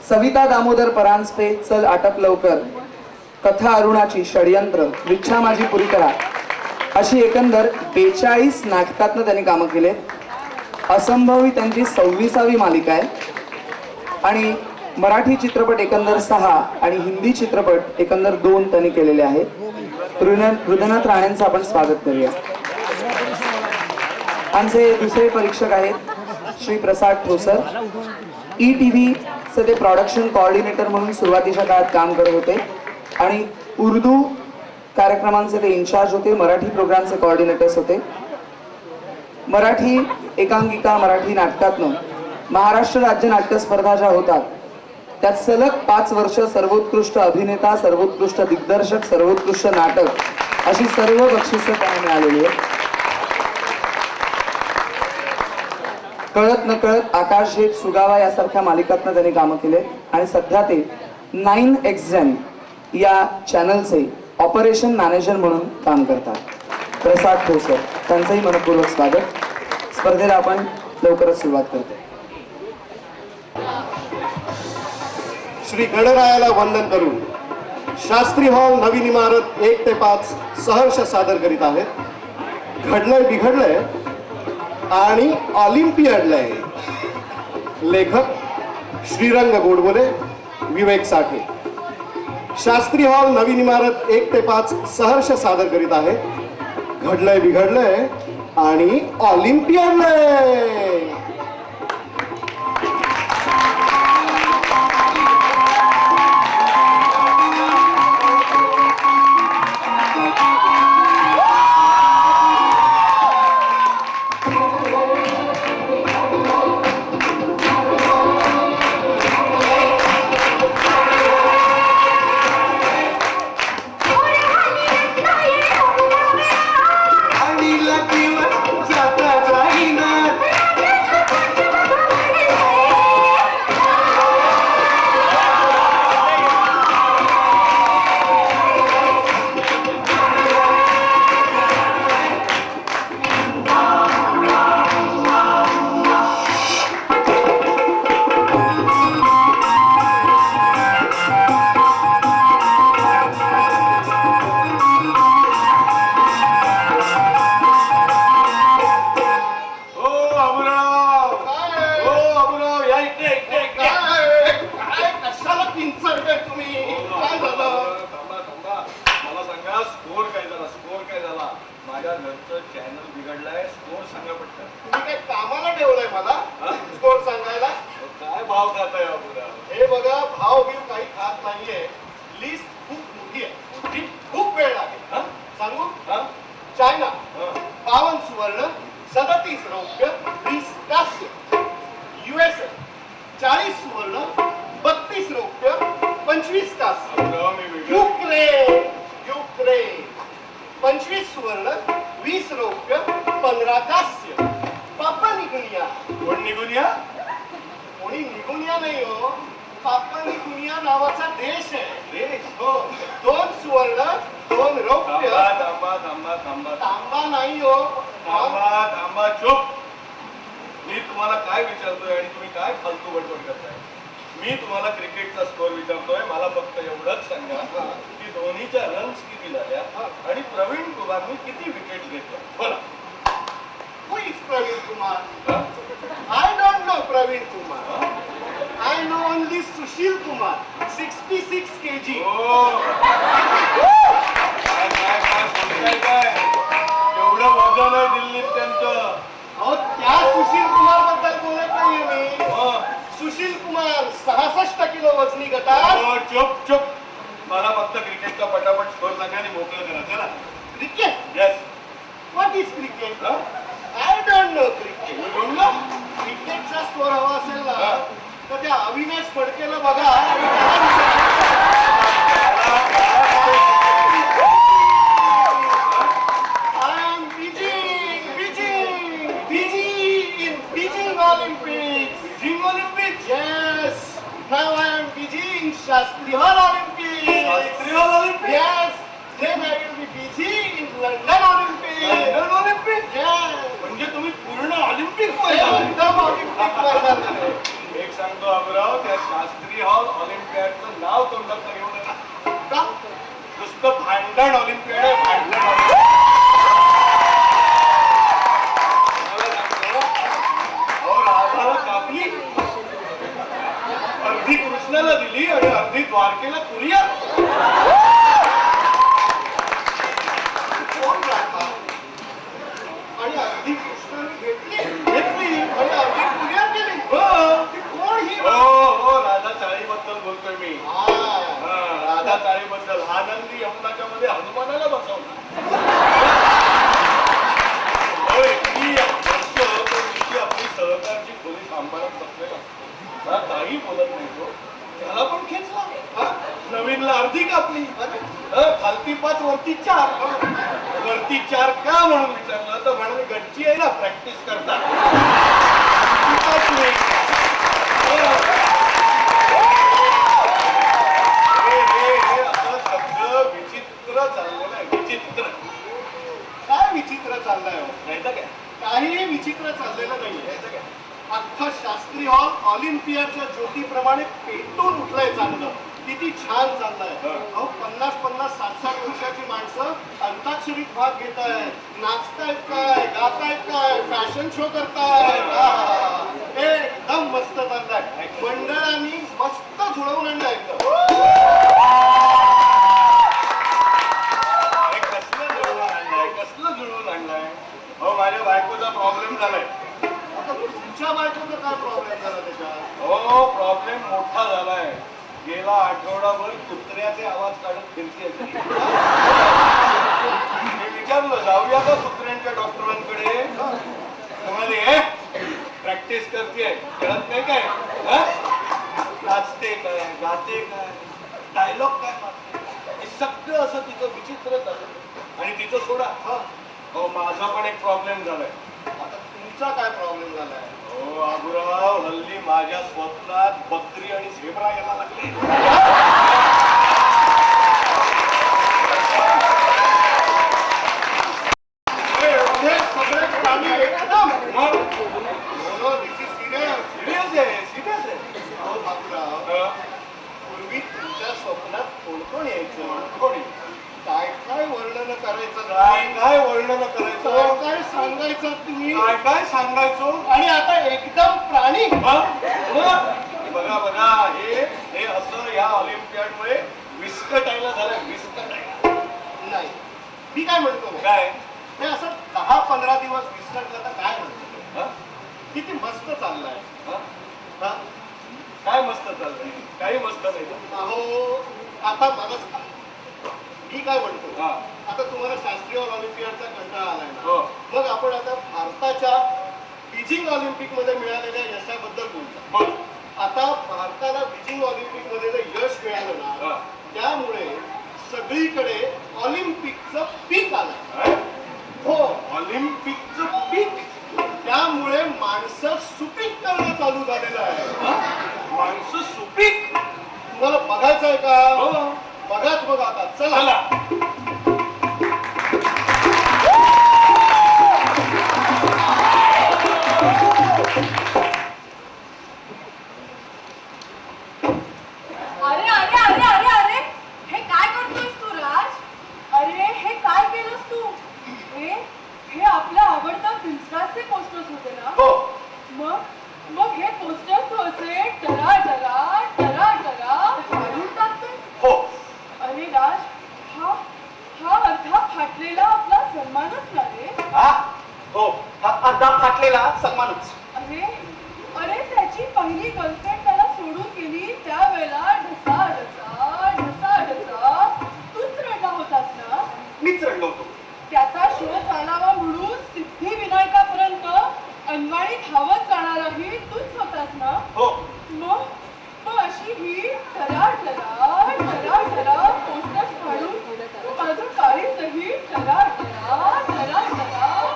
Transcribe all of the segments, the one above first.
सविता दामोदर परांजपे, चल आटप लवकर, कथा अरुणाची, षडयंत्र, विच्छा माझी पुरी करा, अशी एकंदर 42 नाटकातनं त्यांनी कामं केलेत। असंभव ही त्यांची 26वी मालिका आहे आणि मराठी चित्रपट एकंदर 6 आणि हिंदी चित्रपट एकंदर 2 त्यांनी केलेले आहेत। हृदयनाथ राणेंचं आपण स्वागत करूया। आमचे दुसरे परीक्षक आहेत श्री प्रसाद ठोसर, ETV चे ते प्रोडक्शन कोऑर्डिनेटर म्हणून सुरुवातीच्या काळात काम करत होते आणि उर्दू कार्यक्रमांचे ते इन्चार्ज होते, मराठी प्रोग्रामचे कोऑर्डिनेटर्स होते। मराठी एकांकिका मराठी नाटकातनं महाराष्ट्र राज्य नाट्य स्पर्धा ज्या होतात त्यात सलग 5 वर्ष सर्वोत्कृष्ट अभिनेता, सर्वोत्कृष्ट दिग्दर्शक, सर्वोत्कृष्ट नाटक अशी सर्व बक्षिसं त्यांना मिळालेली आहेत। कळत नकळत, आकाश झेप, सुगावा यासारख्या मालिकातनं त्यांनी कामं केले आणि सध्या ते 9XN या चॅनलचे ऑपरेशन मॅनेजर म्हणून काम करतात। प्रसाद ठोसर त्यांचंही मनपूर्वक स्वागत। स्पर्धेला आपण लवकरच सुरुवात करतो। श्री गणरायाला वंदन करून शास्त्री हॉल नवीन इमारत 1 ते 5 सहर्ष सादर करीत आहेत। घडलंय बिघडलंय आणि ऑलिम्पियाडलंय। लेखक श्रीरंग गोडबोले, विवेक साठे। शास्त्री हॉल नवीन इमारत 1 ते 5 सहर्ष सादर करीत आहे। घडलंय बिघडलंय आणि ऑलिम्पियाडलंय। चायना 52 सुवर्ण 37 रौप्य 20 कांस्य। USA 40 सुवर्ण 32 रौप्य 25 कांस्य। युक्रेन 25 सुवर्ण 20 रौप्य 15 कांस्य। पापा निगुनिया कोणी निगुनिया नाही हो, पापा निगुनिया नावाचा देश आहे। हो, 2 सुवर्ण 2 रौप्य। तांबा नाही हो, थांबा चुप। मी तुम्हाला काय विचारतोय आणि तुम्ही काय फालतू बडबड करताय? मी तुम्हाला क्रिकेटचा स्कोर विचारतोय। मला फक्त एवढंच सांगा की धोनीच्या रन्स किती झाल्या आणि प्रवीण कुमारने किती विकेट घेतल्या? बोला। Who is Praveen Kumar? I don't know Praveen Kumar. I know only Sushil Kumar, 66 kg. काय एवढं वजन आहे दिल्लीत त्यांचं? अहो, त्या सुशील कुमार बद्दल बोलत नाहीये मी। सुशील कुमार 66 किलो वजनी गटात। चुप। मला फक्त क्रिकेटचा पटापट स्कोर सांगा आणि मोकळं करा। चला। Cricket? Yes. What is cricket? I don't know cricket. क्रिकेटचा स्कोर हवा असेल ना तर त्या अविनाश फडकेला बघा। Now I am busy in Shastri Hall Olympics. Yes. Then I will be busy in London Olympics. Yes. म्हणजे तुम्ही पूर्ण ऑलिम्पिक एकदम ऑलिम्पिक मैदान. एक सांगा सांगतो अमराव, त्या शास्त्री हॉल ऑलिम्पियाडचं नाव तोंडात घेऊ नका. का? नुसतं भांडण ऑलिम्पियाड आहे, भांडण ऑलिम्पियाड. मला सांगतो, अहो राधाला कापली, अर्धी कृष्णाला दिली आणि अर्धी द्वारकेला कुरिया. कोण राधा? आणि अर्धी कृष्णाने घेतली आणि अर्धी पुण्यात गेली. हो ती कोण ही? हो, राधा चाळीबद्दल बोलतोय मी. हा. राधा चाळीबद्दल. आनंदी यमुनाच्या मध्ये हनुमानाला बसवला. होय, ती वर्ष तो तिची आपली सहकारची खोली सांभाळत बसलेला. मला काही बोलत नाही तो. त्याला पण खेचला. हा? नवीनला अर्धी कापली. खालती 5 वरती 4. वरती 4 का म्हणून विचारलं तर म्हणाले गच्ची आहे ना, प्रॅक्टिस करता. हे असं सगळं विचित्र चाललेलं आहे. विचित्र. काय विचित्र चाललंय हो? नाही तर काय? काहीही विचित्र चाललेलं नाहीये. अख्खा शास्त्री हॉल ऑलिम्पियाडच्या ज्योतीप्रमाणे पेटून उठलंय चांगलं. किती छान चाललंय. अहो 50-50, 60-60 वर्षाची माणसं अंताक्षरीत भाग घेत आहेत, नाचतायत काय, गातायत काय, फॅशन शो करतायत. एकदम मस्त चाललंय. मंडळांनी मस्त जुळवून आणलं एकदम. कसलं जुळवून आणलंय, कसलं जुळवून आणलंय? हो, माझ्या बायकोचा प्रॉब्लेम झालाय. आता तुमच्या बायकोचा काय प्रॉब्लेम झाला त्याच्यात? हो, प्रॉब्लेम मोठा झालाय. गेला आठवडाभर कुत्र्याचे आवाज काढत फिरते. मी विचारलं जाऊया का कुत्र्यांच्या डॉक्टरांकडे. म्हणाले प्रॅक्टिस करते, कळत नाही काय, नाचते काय, गाते काय, डायलॉग काय मारते, हे सगळं असं तिचं विचित्र झालं. आणि तिचं सोडा, हो माझा पण एक प्रॉब्लेम झालाय. आता तुमचा काय प्रॉब्लेम झालाय? हो आबुराव, हल्ली माझ्या स्वप्नात बकरी आणि झेब्रा यायला लागले. एवढे सगळे प्राणी एकदम सिरियस आहे, सिरियस आहे. अहो बापूराव, पूर्वी तुमच्या स्वप्नात कोण कोण यायचं? कोणी काय काय वर्णन करायचं? काय काय वर्णन करायचं, काय काय सांगायचं तुम्ही? काय काय सांगायचो. आणि आता एकदम प्राणी. बघा बघा, हे असं या ऑलिम्पियाडमुळे विस्कटायला झालंय. विस्कटायला नाही, मी काय म्हणतो, काय हे असं 10-15 दिवस विसरलं तर काय म्हणतो? हा? किती मस्त चाललंय. हा? हा? काय मस्त चाललंय? काही मस्त नाही. अहो आता मला मी काय म्हणतो, हा. आता तुम्हाला शास्त्रीय ऑलिम्पियाडचा कंटाळा आलाय ना. हो. मग आपण आता भारताच्या बीजिंग ऑलिम्पिक मध्ये मिळालेल्या यशाबद्दल बोलतो. बोल. आता भारताला बीजिंग ऑलिम्पिक मध्ये जर यश मिळालं ना, हा. त्यामुळे सगळीकडे ऑलिम्पिकचं पीक आलं. काय? हो, ऑलिम्पिकचं पीक. त्यामुळे माणसं सुपीक करणं चालू झालेलं आहे. माणसं सुपीक. तुम्हाला बघायचंय का? हो. बघाच बघा आता. चला. अरे अरे अरे अरे अरे, हे काय करतोयस तू राज? अरे हे काय केलंस तू? हे आपल्या आवडता फिल्मस्टारचे पोस्टर्स होते ना? हो. मग हे पोस्टर्स तू असे टरा फाडून टाकतोय? हो. अरे राज, हा अर्धा फाटलेला आपला सन्मानच ना रे. हा? हो, हा अर्धा फाटलेला सन्मानच. अरे त्याची पहिली गर्लफ्रेंड त्याला सोडून गेली त्यावेळेला ढसा तूच रडला होतास ना? मीच रडलो होतो. त्याचा शो चालावा म्हणून सिद्धिविनायकापर्यंत अनवाणी धावत जाणाराही तूच होतास ना? हो. मग अशी ही ठरा पोस्टर्स फाडून तू माझं काळीचही ठरा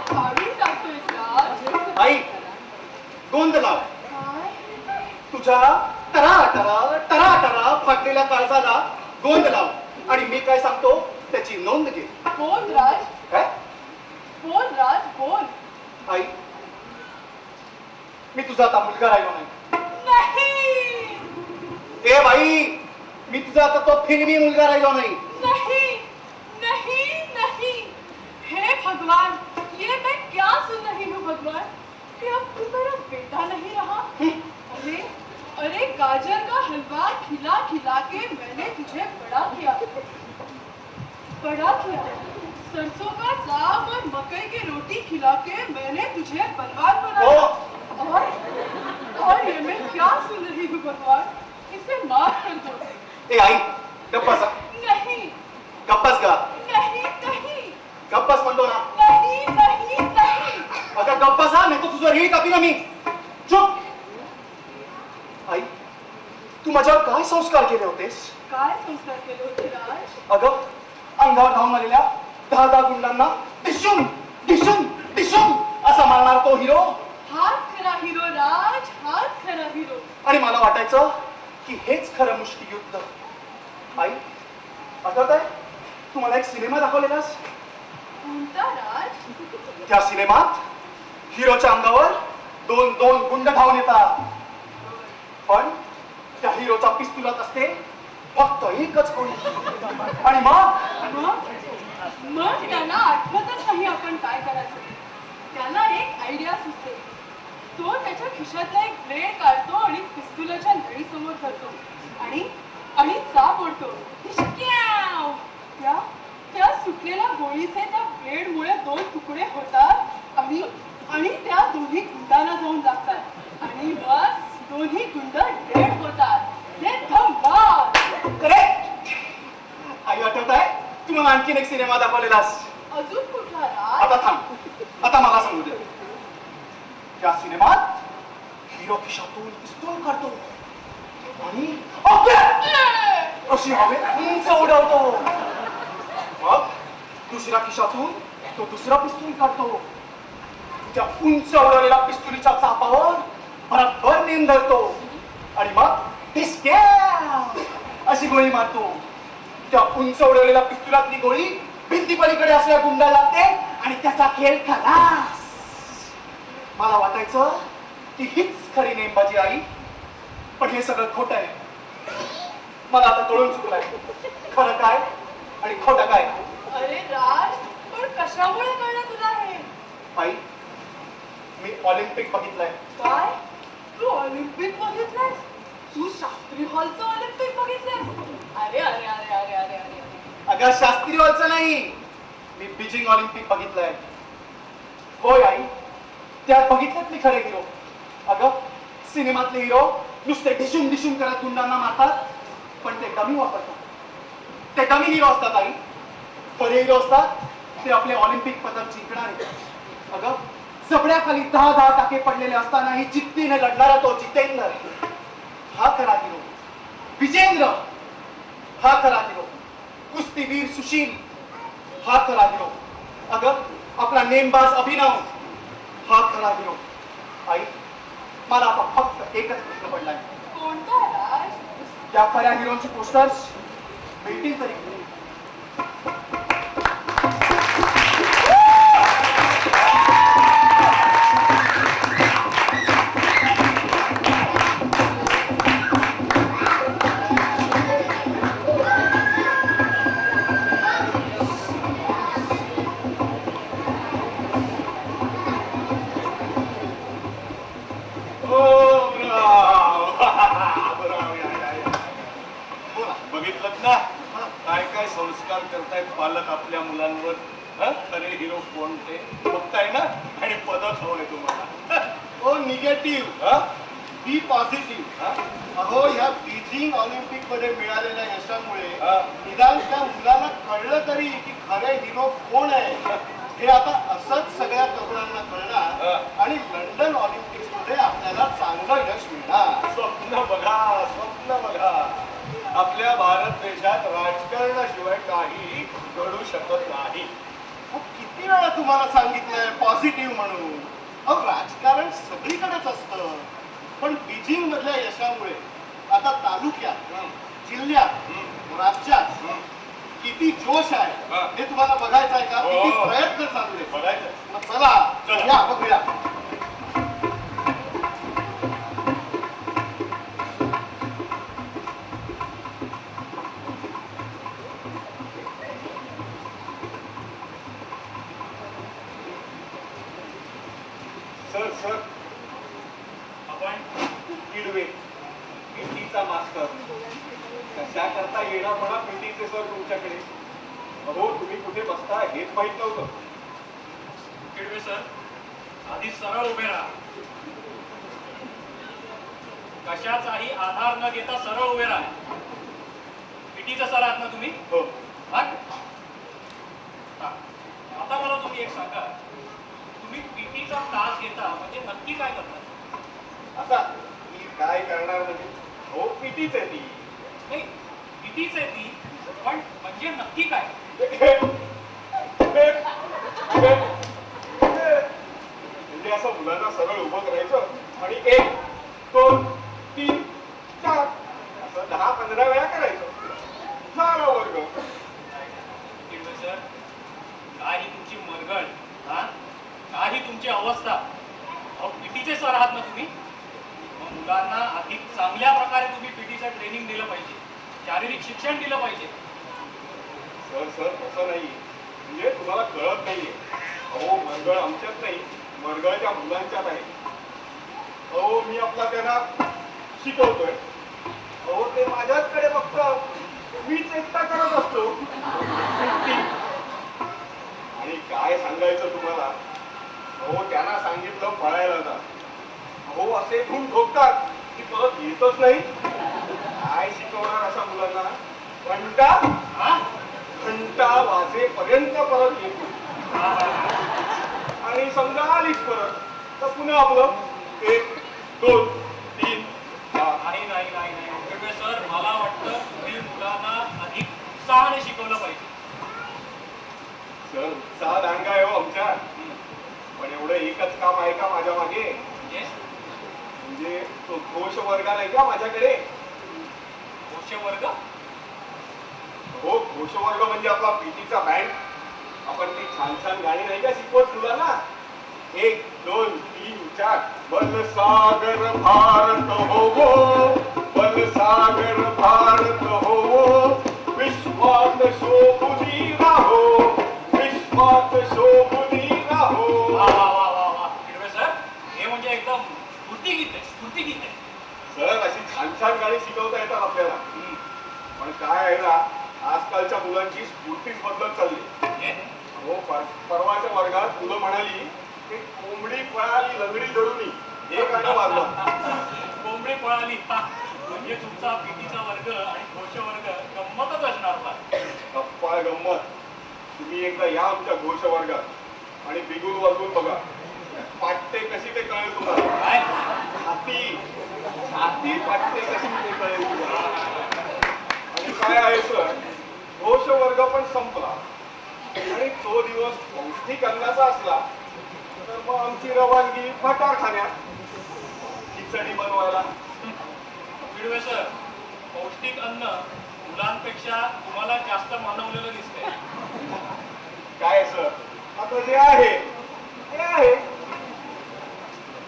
फाडून टाकतोयस राज. आई, गोंद लाव. काय? तुझ्या टरा फाटलेल्या काळजाला गोंद लाव. आणि मी काय सांगतो त्याची नोंद घे. बोल राज, काय? बोल. आई, मी तुझा आता मुलगा राहिलो नाही. नाही ए भाई, मी तुझा आता तो फिल्मी मुलगा राहिलो नाही. नहीं नहीं नहीं हे भगवान, ये मैं क्या सुन रही हूँ भगवान, कि अब तू मेरा बेटा नहीं रहा. अरे अरे गाजर का हलवा खिला खिला के मैंने तुझे बड़ा किया. सरसों का साग और मकई की रोटी खिला के मैंने तुझे बलवान बनाया. और ये मैं क्या सुन रही हूँ भगवान, इसे माफ कर दो. ए आई, गप्पास नहीं गप्पास का नहीं नहीं गप्पास म्हणतो ना. नहीं नहीं नहीं अगं गप्पास हा, नाही तर तुझं रीळ कापी ना मी. चुप. आई, तू माझ्यावर काय संस्कार केले होतेस? काय संस्कार केले होते राज? अगं, अंगावर धावून आलेल्या 10 गुंडांना डिशूम डिशूम डिशूम असा मारणार तो हिरो. हाच खरा हिरो राज, हाच खरा हिरो. आणि मला वाटायचं की हेच खरं मुष्टियुद्ध. आई, आठवत आहे तू मला एक सिनेमा दाखवलेलास? कोणता राज? त्या सिनेमात हिरोच्या अंगावर 2 गुंड धावून येतात, पण त्या हिरोच्या पिस्तुलात असते फक्त एकच गोळी. आणि मग त्यांना आठवतच नाही आपण काय करायचं. त्याला एक आयडिया सुचते. तो त्याच्या खिशातला एक ब्लेड काढतो आणि पिस्तुलाच्या नळी समोर धरतो आणि आणि चाप ओढतो. हिशक्याव! त्या सुटलेल्या गोळीचे त्या ब्लेडमुळे 2 तुकडे होतात आणि आणि त्या दोन्ही गुंडांना जाऊन लागतात आणि मग दोन्ही गुंड डेड होतात. हे धमाल. करेक्ट. आई, आठवत आहे तू मला आणखीन एक सिनेमा दाखवलेलास? अजून कुठला राज? आता थांब, आता मला सांगू दे. त्या सिनेमात हिरो खिशातून पिस्तूल काढतो आणि अशी हवे उंच उडवतो. मग दुसऱ्या खिशातून तो दुसरा पिस्तूल काढतो. त्या उंच उडवलेल्या पिस्तुलीच्या चापावर भरभर नेम धरतो आणि मग अशी गोळी मारतो. त्या उंच उडवलेल्या पिस्तुलातली गोळी भिंतीपलीकडे असलेल्या गुंडाला लागते आणि त्याचा खेळ खलास. मला वाटायचं की हीच खरी नेमबाजी आई, पण हे सगळं खोटं आहे. मला आता कळून चुकलंय खरं काय आणि खोटं काय. अरे राज, पण कशामुळे कळलं तुला हे? आई, मी ऑलिम्पिक बघितलंय. काय? तू ऑलिम्पिक बघितलंस? तू शास्त्री हॉलचं ऑलिम्पिक बघितलंस? अरे अरे अरे अरे अरे अरे अगं, शास्त्रीय व्हायचं नाही, मी बीजिंग ऑलिम्पिक बघितलंय. होय आई, त्यात बघितलेत मी खरे हिरो. अगं, सिनेमातले हिरो नुसते डिशूम डिशूम करत गुंडांना मारतात, पण ते डमी वापरतात. ते डमी हिरो असतात आई. खरे हिरो असतात ते आपले ऑलिम्पिक पदक जिंकणारे. अगं, जबड्याखाली 10 टाके पडलेले असतानाही जिद्दीने लढणारा तो जितेंद्र, हा खरा हिरो. विजेंद्र, हा खरा हिरो. कुस्तीवीर सुशील, हा खरा हिरो. अगं, आपला नेमबाज अभिनव, हा खरा हिरो. आई, मला आता फक्त एकच प्रश्न पडलाय. कोणता राज? त्या खऱ्या हिरोची पोस्टर्स मिळतील तरी कुठे? बघितलं ना काय काय संस्कार करतायत पालक आपल्या मुलांवर. खरे हिरो कोणते बघताय ना, आणि पदक हवंय तुम्हाला. ओ निगेटिव्ह, बी पॉझिटिव्ह. अहो, ह्या बीजिंग ऑलिम्पिक मध्ये मिळालेल्या यशामुळे निदान त्या मुलाला कळलं तरी की खरे हिरो कोण आहे. हे आता असंच सगळ्या तरुणांना कळणार आणि लंडन ऑलिम्पिक्स मध्ये आपल्याला चांगलं यश मिळणार. स्वप्न बघा, स्वप्न बघा. आपल्या भारत देशात राजकारणाशिवाय काही घडू शकत नाही. किती वेळा तुम्हाला सांगितलंय पॉझिटिव्ह म्हणून. अहो, राजकारण सगळीकडेच असतं, पण बीजिंग मधल्या यशामुळे आता तालुक्यात, जिल्ह्यात, राज्यात किती जोश आहे हे तुम्हाला बघायचं आहे का? किती प्रयत्न चालू आहे बघायचं. मग चला या बघूया. पीटीचा मास्टर कशा करता येणार म्हणा पीटीचे सर तुमच्याकडे? अहो तुम्ही कुठे बसता हेच माहित नव्हतं. किडवे सर आधी सरळ उभे राहा. कशाचाही आधार न घेता सरळ उभे राहा. पीटीचा सर आहात ना तुम्ही? हो. आहात? हा. आता मला तुम्ही एक सांगा, तुम्ही पीटीचा तास घेता म्हणजे नक्की काय करता? आता मी काय करणार म्हणजे हो पीटीच आहे ती. नाही, पीटीच आहे ती, पण म्हणजे नक्की काय? म्हणजे असं मुलांना सरळ उभं करायचं आणि 1 2 3 4 असं 10-15 वेळा करायचं. झाला वर्ग. किडवे सर काय ही तुमची मरगळ, हा काय ही तुमची अवस्था? अहो पीटीचे सर आहात ना तुम्ही? मग मुलांना अधिक चांगल्या प्रकारे तुम्ही पीटीचं ट्रेनिंग दिलं पाहिजे, शारीरिक शिक्षण दिलं पाहिजे. सर सर तसं नाही. म्हणजे तुम्हाला कळत नाहीये. अहो मरगळ आमच्यात नाही, मरगळ त्या मुलांच्यात आहे. अहो मी आपला त्यांना शिकवतोय. अहो ते माझ्याचकडे बघतात. मीच एकटा करत असतो. आणि काय सांगायचं तुम्हाला? अहो त्यांना सांगितलं पळायला जा. अहो असे धूम ठोकतात की परत येतच नाही. काय शिकवणार अशा मुलांना? घंटा हा? घंटा वाजेपर्यंत परत येतो. आणि समजा आलीच परत तर पुन्हा आपलं 1 2 3 4. नाही नाही नाही नाही किडवे सर, मला वाटतं तुम्ही मुलांना अधिक उत्साहाने शिकवलं पाहिजे. सर उत्साह दांगा आहे हो आमच्या. पण एवढं एकच काम आहे का माझ्या मागे? Yes? म्हणजे तो घोष वर्ग नाही का माझ्याकडे? घोष वर्ग? हो घोष वर्ग म्हणजे आपला पीटीचा बँड. आपण ती छान छान गाणी नाही का शिकवत मुलांना? 1 2 3 4 बल सागर भारत होवो, बल सागर भारत होवो, विश्वात शोभुनी राहो, विश्वात शोभुनी राहो. वा वा वा वा वा किडवे सर, हे म्हणजे एकदम स्फूर्तिगीत आहे, स्फूर्तिगीत आहे. सर अशी छान छान गाणी शिकवता येतात आपल्याला. पण काय आहे ना, आजकालच्या मुलांची स्फूर्तीच बदलत चालली. हे? हो परवाच्या वर्गात मुलं म्हणाली की कोंबडी पळाली लंगडी धरूनी. हे गाणं वाजलं. कोंबडी पळाली. हा. म्हणजे तुमचा पीटीचा वर्ग आणि घोष वर्ग गंमतच असणार होता. गप्पा गंमत. तुम्ही एकदा या आमच्या घोष वर्गात आणि बिगुल वाजवून बघा. पाटते कशी ते कळेल तुम्हाला. काय? छाती छाती पाटते कशी ते कळेल तुम्हाला. आणि काय आहे सर, घोष वर्ग पण संपला आणि तो दिवस पौष्टिक अन्नाचा असला तर मग आमची रवानगी भटारखान्यात खिचडी बनवायला. किडवे सर, पौष्टिक अन्न मुलांपेक्षा तुम्हाला जास्त मानवलेलं दिसतंय. काय सर, आता जे आहे ते आहे.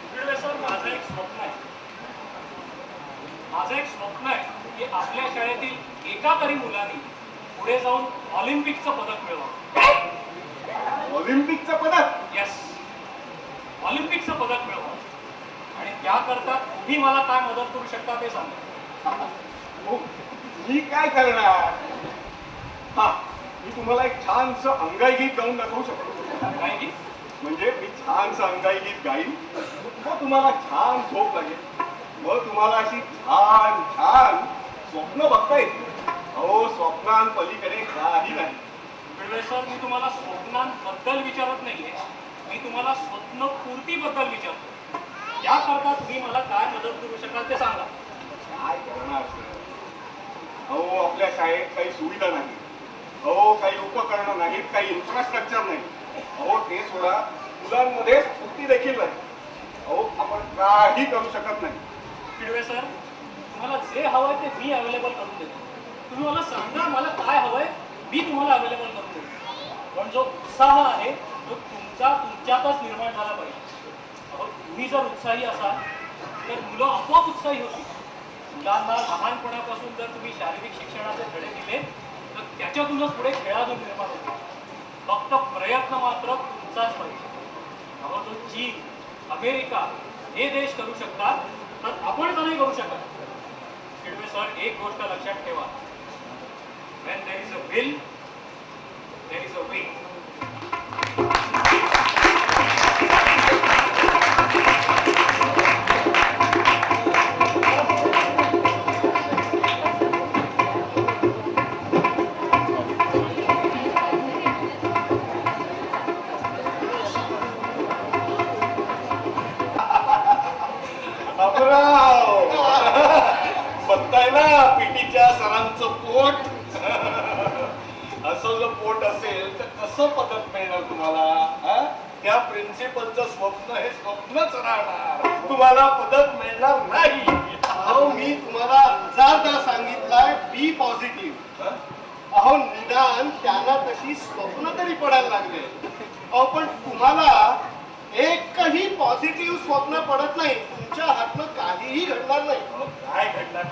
किडवे सर, माझं एक स्वप्न आहे. माझं एक स्वप्न आहे की आपल्या शाळेतील एका तरी मुलांनी पुढे जाऊन ऑलिम्पिकचं पदक मिळवावं. ऑलिम्पिकचं पदक? येस, ऑलिम्पिकचं पदक मिळवावं. आणि त्याकरता तुम्ही मला काय मदत करू शकता ते सांगा. हो, मी काय करणार? हा, मी तुम्हाला एक छानसं अंगाई गीत गाऊन दाखवू शकतो. काय की? म्हणजे मी छानसं अंगाई गीत गाईन, मग तुम्हाला छान झोप लागेल. मग तुम्हाला अशी छान छान स्वप्न बघता येतील. अहो स्वप्नांपलीकडे काही नाही. किडवे सर, मी तुम्हाला स्वप्नांबद्दल विचारत नाहीये, मी तुम्हाला स्वप्नपूर्तीबद्दल विचारतो. याकरता तुम्ही मला काय मदत करू शकाल ते सांगा. काय करणार सर? अहो आपल्या शाळेत काही सुविधा नाही. अहो काही उपकरणं नाहीत, काही इन्फ्रास्ट्रक्चर नाही. अहो ते सोडा, मुलांमध्ये स्फूर्ती देखील नाही. अहो आपण काही करू शकत नाही. किडवे सर, तुम्हाला जे हवंय ते मी अवेलेबल करून देतो. तुम्ही मला सांगा मला काय हवंय, मी तुम्हाला अवेलेबल करून देतो. पण जो उत्साह आहे तो तुमच्यातच निर्माण झाला पाहिजे. अहो तुम्ही जर उत्साही असाल तर मुलं आपोआप उत्साही होतील. मुलांना लहानपणापासून जर तुम्ही शारीरिक शिक्षणाचे धडे दिले तर त्याच्यातूनच पुढे खेळाडू निर्माण होतो. फक्त प्रयत्न मात्र तुमचाच पाहिजे. अहो जो चीन, अमेरिका हे देश करू शकतात तर आपण का नाही करू शकत? एक गोष्ट लक्षात ठेवा, when there is a will, there is a way. Baburao बघताय ना पीटीच्या सरांचं पोट. असं जर पोट असेल तर कसं पदक मिळणार तुम्हाला? हा? त्या प्रिन्सिपलचं स्वप्न हे स्वप्नच राहणार, तुम्हाला पदक मिळणार नाही. अहो मी तुम्हाला हजारदा सांगितलंय बी पॉझिटिव्ह. अहो निदान त्यांना तशी स्वप्न तरी पडायला लागले. अहो पण तुम्हाला एकही पॉझिटिव्ह स्वप्न पडत नाही. तुमच्या हातनं काहीही घडणार नाही. काय घडणार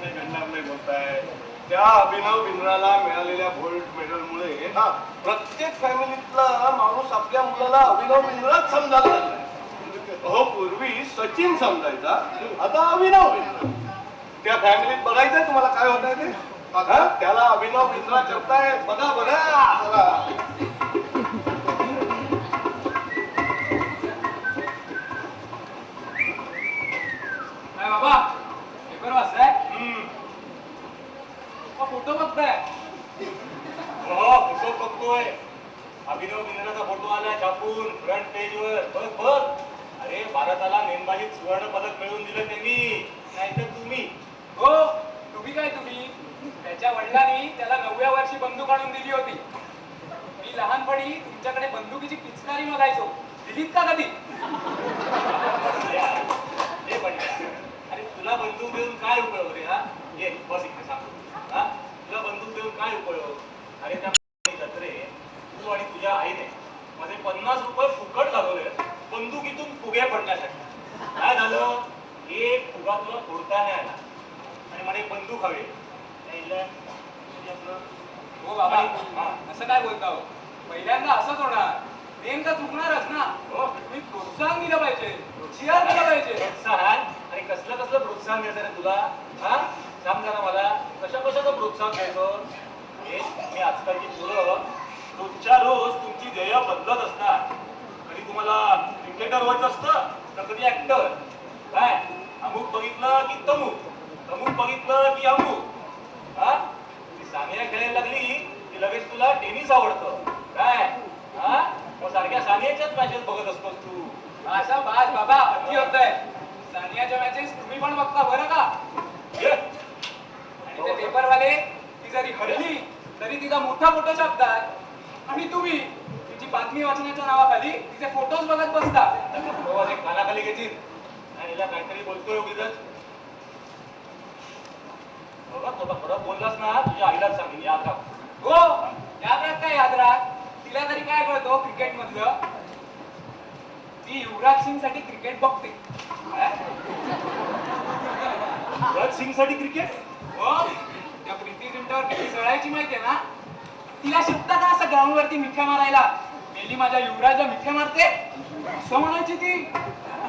नाही बोलताय. त्या अभिनव बिंद्राला मिळालेल्या गोल्ड मेडलमुळे प्रत्येक फॅमिलीतला माणूस आपल्या मुलाला अभिनव बिंद्राच समजायला लागलाय. अहो पूर्वी सचिन समजायचा, आता अभिनव बिंद्रा. त्या फॅमिलीत बघायचंय तुम्हाला काय होत आहे ते. त्याला अभिनव बिंद्रा करताय. बघा चला. काय बाबा, पेपर वाचताय? फोटो बघताय? हो फोटो बघतोय. अभिनव बिंद्राचा फोटो आला छापून फ्रंट पेज वर. बघ बघ. अरे भारताला नेमबाजीत सुवर्ण पदक मिळवून दिलं त्यांनी, नाहीतर तुम्ही. हो, तुम्ही त्याच्या वडिलांनी त्याला 9व्या वर्षी बंदूक आणून दिली होती. मी लहानपणी तुमच्याकडे बंदुकीची पिचकारी मागायचो, दिलीत का कधी? हे बंड्या, अरे तुला बंदूक देऊन काय उपयोग रे? हा ये बस इकडे सांगतो. हा तुला बंदूक देऊन काय उपयोग? अरे त्या जत्रे तू आणि तुझ्या आईने मध्ये 50 रुपये फुकट घालवले बंदुकीतून फुगे पडण्यासाठी. काय झालं? एक फुगा तुला फोडता नाही आला आणि मला एक बंदूक हवी. हो बाबा, असं काय बोलता हो? पहिल्यांदा असंच होणार, नेमका चुकणारच ना. तुम्ही प्रोत्साहन दिलं पाहिजे, चिअर दिलं पाहिजे. प्रोत्साहन? आणि कसलं प्रोत्साहन द्यायचं रे तुला? हा सांग जरा मला, कशाचं प्रोत्साहन द्यायचं? मी आजकालची मुलं रोजच्या रोज तुमची ध्येय बदलत असतात. कधी तुम्हाला क्रिकेटर व्हायचं असतं तर कधी ऍक्टर. काय अमुक बघितलं की तमुक बघितलं की अमुक. हा ती सानिया खेळायला लागली की लगेच तुला टेनिस आवडतं. काय हा मग सारख्या सानियाच्याच मॅचेस बघत असतोस तू. असा बास बाबा, अति होतंय. सानियाच्या मॅचेस तुम्ही पण बघता बरं का? आणि ते पेपरवाले, ती जरी हरली तरी तिचा मोठा फोटो छापतात, आणि तुम्ही तिची बातमी वाचण्याच्या नावाखाली तिचे फोटोज बघत बसता. कानाखाली घेतील आणि हिला काहीतरी बोलतोय उगीच. बघा खरं बोललास ना, तुझ्या आईलाच सांगेन, याद राख. हो, याद राख काय याद राख? तिला तरी काय कळतो क्रिकेट मधलं? ती युवराज सिंग साठी क्रिकेट बघते. युवराज सिंग साठी क्रिकेट? हो, त्या प्रीती जिंटावर किती जळायची माहितीये ना? तिला शिकता का असं ग्राउंड वरती मिठ्या मारायला? मेली माझ्या युवराजला मिठ्या मारते असं म्हणायची ती.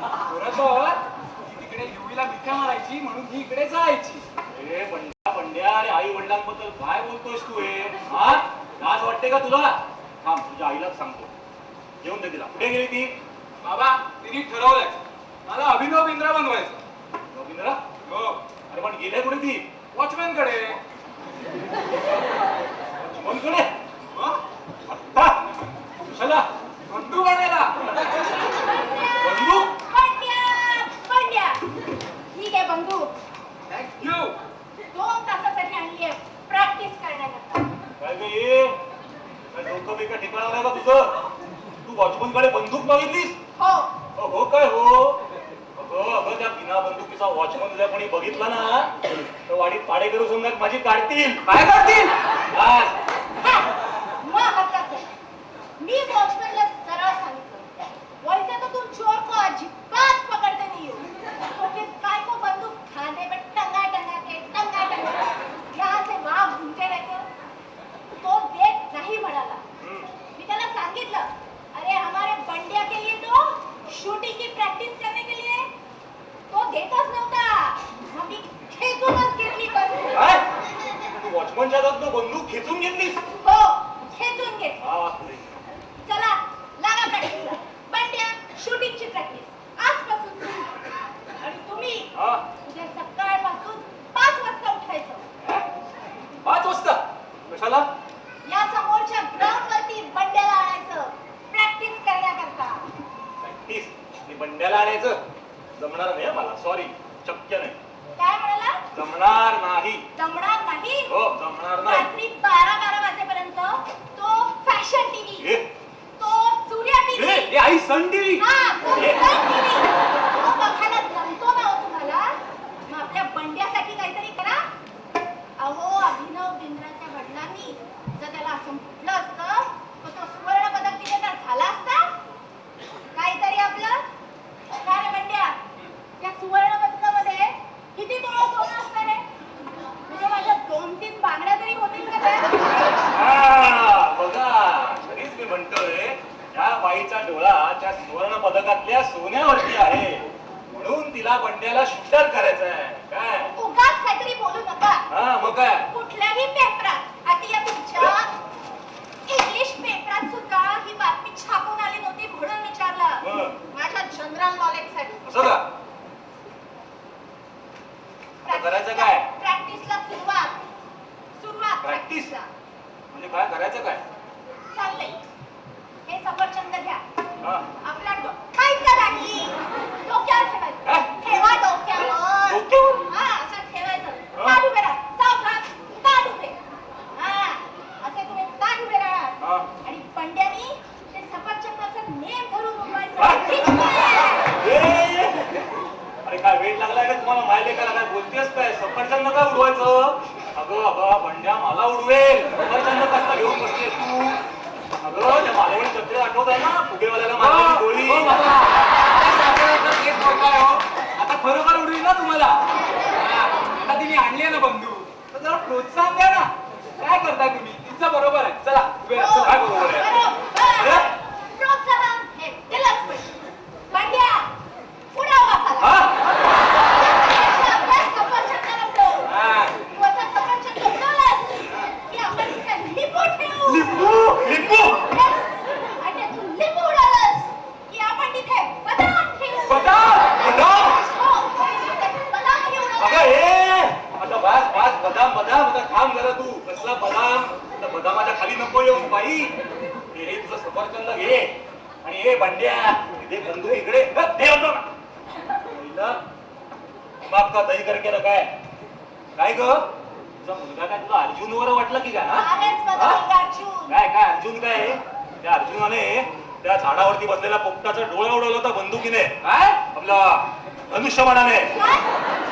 बरोबर, ती तिकडे युवीला मिठ्या मारायची म्हणून ती इकडे जायची. अरे बंड्या, अरे आई वडिलांबद्दल काय बोलतोयस तू? हा लाज वाटते का तुला? थांब, तुझ्या आईलाच सांगतो. जेवून दे तिला. कुठे गेली ती? बाबा, तिने ठरवलंय मला अभिनव बिंद्रा बनवायचं. रवींद्रा? हो. अरे पण गेल्या कुठे ती? वॉचमॅन कडे. कोणकडे? आत्ता कशाला? बंदूक आणायला. बंदूक? ठीक आहे बंधू, थँक्यू. 2 तासासाठी आणली आहे प्रॅक्टिस करण्याकरता. काय ग ये? काय डोकं बिकं ठिकाणावर आहे का तुझं? तू वॉचमन कडे बंदूक मागितलीस? हो, हो काय हो? अगं त्या बिना बंदुकीचा वॉचमन जर कोणी बघितला ना तर वाडीत पाडेकरू संघात माझी काढतील. काय करतील? मग हरकत नाही. मी वॉचमॅनला सरळ सांगितलं, वैसे तो तुम चोर को अजिबात पकडते नहीं हो. तो फिर काय को बंदूक खाने पे टंगा के यहाँ से वहाँ घूमते रहते हो. तो देख नहीं म्हणाला. मी त्याला सांगितलं, अरे हमारे बंडिया के लिए तो शूटिंग की प्रैक्टिस करने के लिए तो देताच नव्हता. मग मी खेचूनच घेतली बंदूक. सरपंचाचा तो बंदूक खेचून घेतलीस. हो खेचून घे. हा, चला लागा प्रॅक्टिसला. बंड्या शूटिंगची प्रॅक्टिस आजपासून सुरू. आणि तुम्ही हा. उद्या सकाळपासून 5 वाजता उठायचं. 5 वाजता कशाला? या समोरच्या ग्राउंड वरती बंड्याला आणायचं प्रॅक्टिस करण्याकरता. प्रॅक्टिस ते बंड्याला आणायचं जमणार नाही मला. सॉरी, शक्य नाही. काय म्हणाला? जमणार नाही. जमणार नाही. हो, जमणार नाही. रात्री 12 वाजेपर्यंत तो फॅशन टीव्ही, ए, तो सूर्या टीव्ही, ए, आई सन टीव्ही. हा तो सन टीव्ही तो बघायला जमतो ना हो तुम्हाला? मग आपल्या बंड्यासाठी काहीतरी करा. अहो अभिनव बिंद्राच्या वडिलांनी जर त्याला असं म्हटलं असतं तर तो सुवर्ण पदक विजेता झाला असता. काहीतरी आपलं काय रे बंड्या, त्या सुवर्ण पदकामध्ये किती तोळा सोनं असतं रे? म्हणजे माझ्या 2-3 बांगड्या तरी होतील का त्या? हा, बघा तरीच मी म्हणतोय त्या बाईचा डोळा त्या सुवर्ण पदकातल्या सोन्यावरती आहे म्हणून तिला बंड्याला शूटर करायचं आहे. काय उगाच काहीतरी बोलू नका. हा, मग काय? कुठल्याही पेपरात आता या तुमच्या इंग्लिश पेपरात सुद्धा ही बातमी छापून आली नव्हती म्हणून विचारलं. माझ्या जनरल नॉलेजसाठी. असं का? करायचं काय? प्रॅक्टिसला सुरुवात प्रॅक्टिस? प्रॅक्टिसला. म्हणजे काय करायचं काय? चाललंय. हे सफरचंद घ्या. हा. आपला खायचं नाही, डोक्यावर ठेवायचं. काय? ठेवा डोक्यावर. डोक्यावर? हा असं ठेवायचं. हा. ताट उभे राहा. सावधान ताट उभे. हा असे तुम्ही ताट उभे राहा. हा. आणि पंड्यानी ते सफरचंदाचं नेम धरून हा. उभवायचं. ठीक आहे? ए, अरे काय वेट लागलाय का तुम्हाला? माहिले का काय बोलतेस काय? सफरचंद का उडवायचं? अगं अगं बंड्या मला उडवेल. सफरचंद कसला घेऊन बसतेस तू? अगं त्या मालवणी चक्र आठवत आहे ना? फुगेवाल्याला मारलेली गोळी. आता खरोखर उडवी ना तुम्हाला. आता तिने आणली ना बंधू तर जरा प्रोत्साहन द्या ना. काय करताय तुम्ही? तिचं बरोबर आहे. चला उभे राहा. हो, काय बरोबर आहे? बरोबर. प्रोत्साहन हे दिलंच पाहिजे. पंड्या उडव बापाला. हा? आपल्या सफरचंदाला उडव. हा. तू आता सफरचंद उडवलंस की आपण तिथे लिंबू ठेवू. लिंबू? Yes. आणि तू लिंबू उडवलंस की आपण तिथे बदाम ठेवू. बदाम? बदाम? हो, आणि तिथे बदामही उडवू. अगं हे आता बास बास बदाम बदाम आता थांब जरा तू. कसला बदाम? आता बदामाच्या खाली नको येऊ बाई. हे तुझं सफरचंद घे आणि हे बंड्या दे बंदूक इकडे. दे बंदूक. पहिलं माफ का दही करके काय काय ग? तुझा मुलगा काय तुला अर्जुन वर वाटला की काय? हा? आहेच बघा हा? मुलगा अर्जुन. काय काय अर्जुन काय? त्या अर्जुनाने त्या झाडावरती बसलेल्या पोपटाचा डोळा उडवला होता बंदुकीने. काय? आपला धनुष्यबाणाने. काय?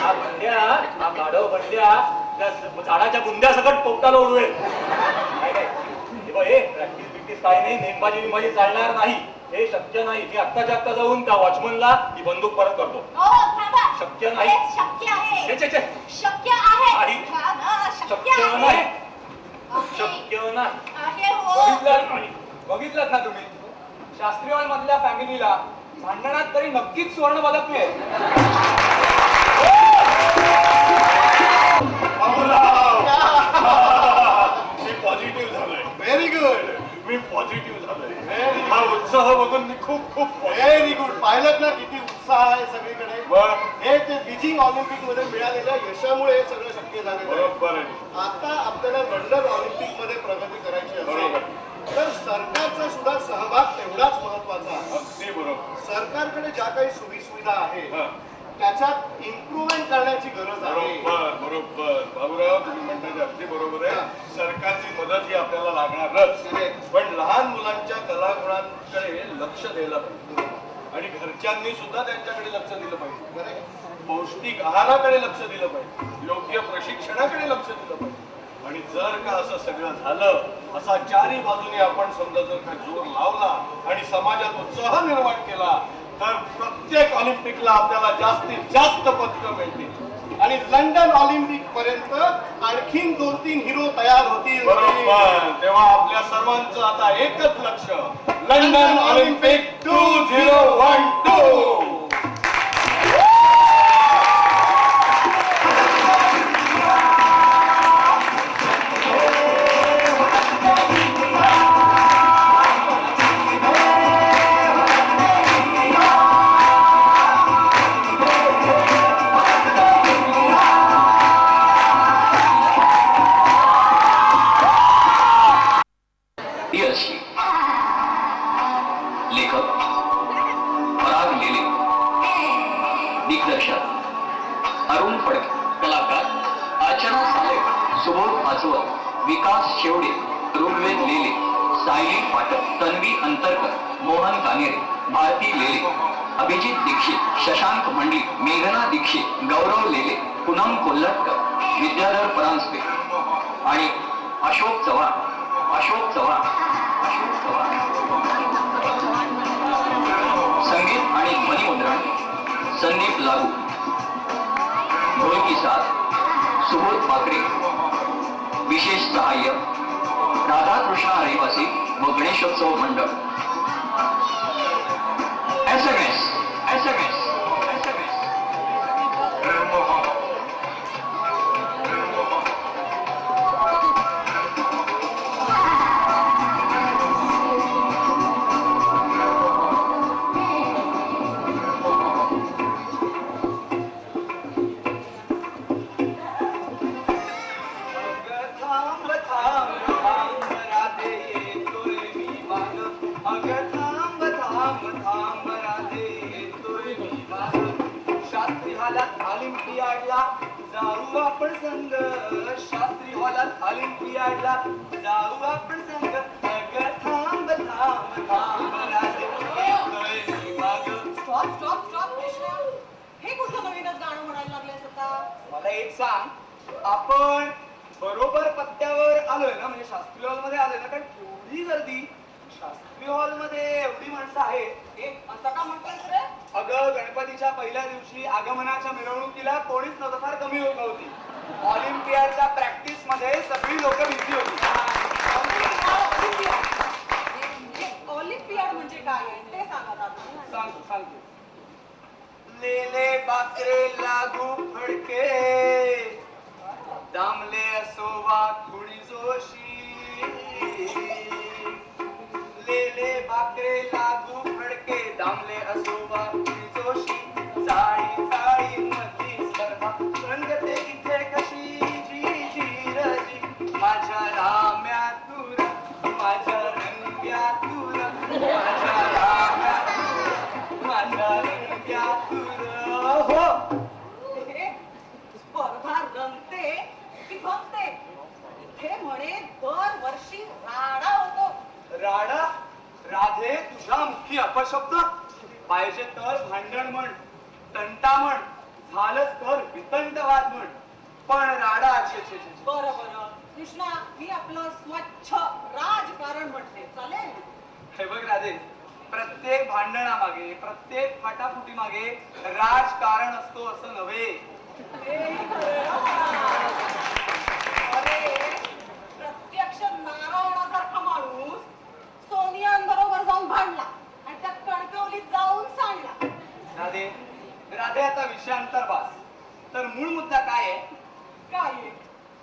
हा बंड्या, हा गाढव बंड्या त्या झाडाच्या बुंद्या सकट पोपटाला उडवेल. काय काय? हे बघ हे प्रॅक्टिस बिक्टिस काय नाही, नेमबाजी बिंबाजी चालणार नाही. हे शक्य नाही. मी आत्ताच्या आत्ता जाऊन त्या वॉचमनला ही बंदूक परत करतो. हो थांबा. शक्य नाही. हे शक्य आहे. छे, छे, छे. शक्य आहे. नाही. हा ना, शक्य शक्य आहे. नाही. आहे. शक्य नाही. आहे हो. बघितलं ना तुम्ही? शास्त्रीवाल मधल्या फॅमिलीला भांडणात तरी नक्कीच सुवर्ण पदक मिळेल. मी पॉझिटिव्ह झालोय. Very good. मी पॉझिटिव्ह झालोय. हा उत्साह बघून मी खूप खूप व्हेरी गुड. पाहिलं ना किती उत्साह आहे सगळीकडे. बरं. हे ते बीजिंग ऑलिम्पिक मध्ये मिळालेल्या यशामुळे हे सगळं शक्य झालेलं आहे. बरोबर आहे. आता आपल्याला लंडन ऑलिम्पिक मध्ये प्रगती करायची बरोबर. असेल तर सरकारचा सुद्धा सहभाग तेवढाच महत्वाचा आहे. अगदी बरोबर. सरकारकडे ज्या काही सुविधा आहेत हा. त्याच्यात इम्प्रुव्हमेंट करण्याची गरज आहे. बरोबर बरोबर. बाबूराव तुम्ही म्हणता ते अगदी बरोबर आहे. सरकारची मदत ही आपल्याला लागणारच. पण लहान मुलांच्या कलागुणांकडे लक्ष द्यायला पाहिजे आणि घरच्यांनी सुद्धा त्यांच्याकडे लक्ष दिलं पाहिजे. पौष्टिक आहाराकडे लक्ष दिलं पाहिजे. योग्य प्रशिक्षणाकडे लक्ष दिलं पाहिजे. आणि जर का असं सगळं झालं, असा चारी बाजूने आपण समजा जर का जोर लावला आणि समाजात उत्साह निर्माण केला तर प्रत्येक ऑलिम्पिकला आपल्याला जास्तीत जास्त पदकं मिळतील आणि लंडन ऑलिम्पिक पर्यंत आणखीन 2-3 हिरो तयार होतील. बरोबर. तेव्हा आपल्या सर्वांचं आता एकच लक्ष, लंडन ऑलिम्पिक 2012. सुबोध आचवत, विकास शेवडे, ऋग्वेद लेले, सायली पाटक, तन्वी अंतरकर, मोहन कानेरे, भारती लेले, अभिजित दीक्षित, शशांक मंडलिक, मेघना दीक्षित, गौरव लेले, पूनम कोल्हटकर, विद्याधर परांजपे आणि अशोक चव्हाण. अशोक चव्हाण. अशोक चव्हाण. संगीत आणि ध्वनिमुद्रण संदीप लागू. ढोलकी साथ सुबोध बाकरे. विशेष सहाय्य राधाकृष्ण रहिवासी व गणेशोत्सव मंडळ. SMS. SMS. शास्त्री हॉलात ऑलिम्पियाडला जाऊ आपण संग. शास्त्री हॉलात ऑलिम्पियाडला जाऊ आपण संग. अगं थांब थांब थांब राधे येतोय मी मागं. स्टॉप स्टॉप स्टॉप कृष्णा, हे कुठं नवीनच गाणं म्हणायला लागलेस आता? मला एक सांग, आपण बरोबर पत्त्यावर आलोय ना? म्हणजे शास्त्री हॉल मध्ये आलोय ना? कारण एवढी गर्दी शास्त्री हॉल मध्ये, एवढी माणसं आहेत. असं का म्हणतोयस रे? अगं गणपतीच्या पहिल्या दिवशी आगमनाच्या मिरवणुकीला कोणीच नव्हतं, फार कमी लोक होती. ऑलिम्पियाडच्या प्रॅक्टिस मध्ये सगळी लोक बिझी होती. ऑलिम्पियाड म्हणजे काय आहे ते सांगा आता. सांगतो. लेले बाकरे लागू फडके, दामले असोवा कुणी जोशी. लेले बाकरे लागू फडके, दामले असोवा कुणी जोशी. चाळी चाळी मधली स्पर्धा रंगते इथे कशी. जी जी रजी माझ्या राम्या तुर, माझ्या रंग्या तुर, माझ्या राम्या तुर, माझ्या रंग्या तुर. हो, हे स्पर्धा रंगते की भंगते? इथे म्हणे दरवर्षी राडा होतो. राडा? राधे, तुझा मुखी अपशब्द. पाहिजे तर भांडण म्हण, तंटा म्हण, झालंच तर वितंडवाद म्हण, पण राडा. बरं बरं कृष्णा, मी आपलं स्वच्छ राजकारण म्हणते, चालेल? हे बघ राधे, प्रत्येक भांडणामागे, प्रत्येक फाटाफुटी मागे राजकारण असतो असं नव्हे. अरे, प्रत्यक्ष नारायणासारखा माणूस सोनियांबरोबर जाऊन भांडला आणि त्या कणकवलीत जाऊन सांडला. राधे आता विषयांतर बास. तर मूळ मुद्दा काय आहे? काय आहे?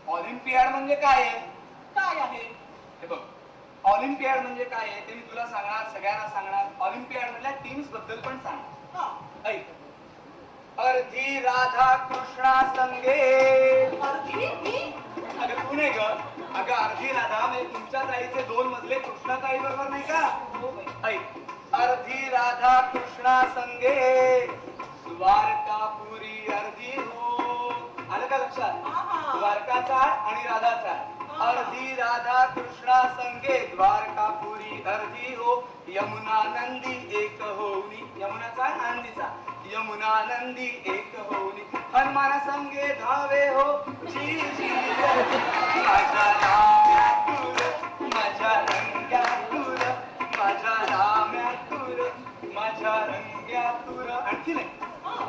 ऑलिम्पियाड म्हणजे काय आहे? काय आहे? हे बघ, ऑलिम्पियाड म्हणजे काय आहे ते मी तुला सांगणार, सगळ्यांना सांगणार. ऑलिम्पियाड मधल्या टीम्स बद्दल पण सांगणार. हा. ऐक. अर्धी राधा कृष्णा संगे. अर्धी मी? अगं तू नाही ग, अगं अर्धी राधा म्हणजे तुमच्या ताईचे 2 मजले कृष्णा ताई बरोबर नाही का? ऐक. अर्धी राधा कृष्णा संगे, द्वारकापुरी अर्धी हो. आलं का लक्षात? द्वारकाचा आणि राधाचा. अर्धी राधा कृष्णा संगे, द्वारकापुरी अर्धी हो. यमुना नंदी एक होऊनी. यमुनाचा नंदीचा. यमुना नंदी एक होऊनी. हनुमाना संगे धावे हो. जी जी माझ्या राम्या तुर, माझ्या रंग्या तुर, माझ्या राम्या तुर, माझ्या रंग्या तुर. आणखी नाही,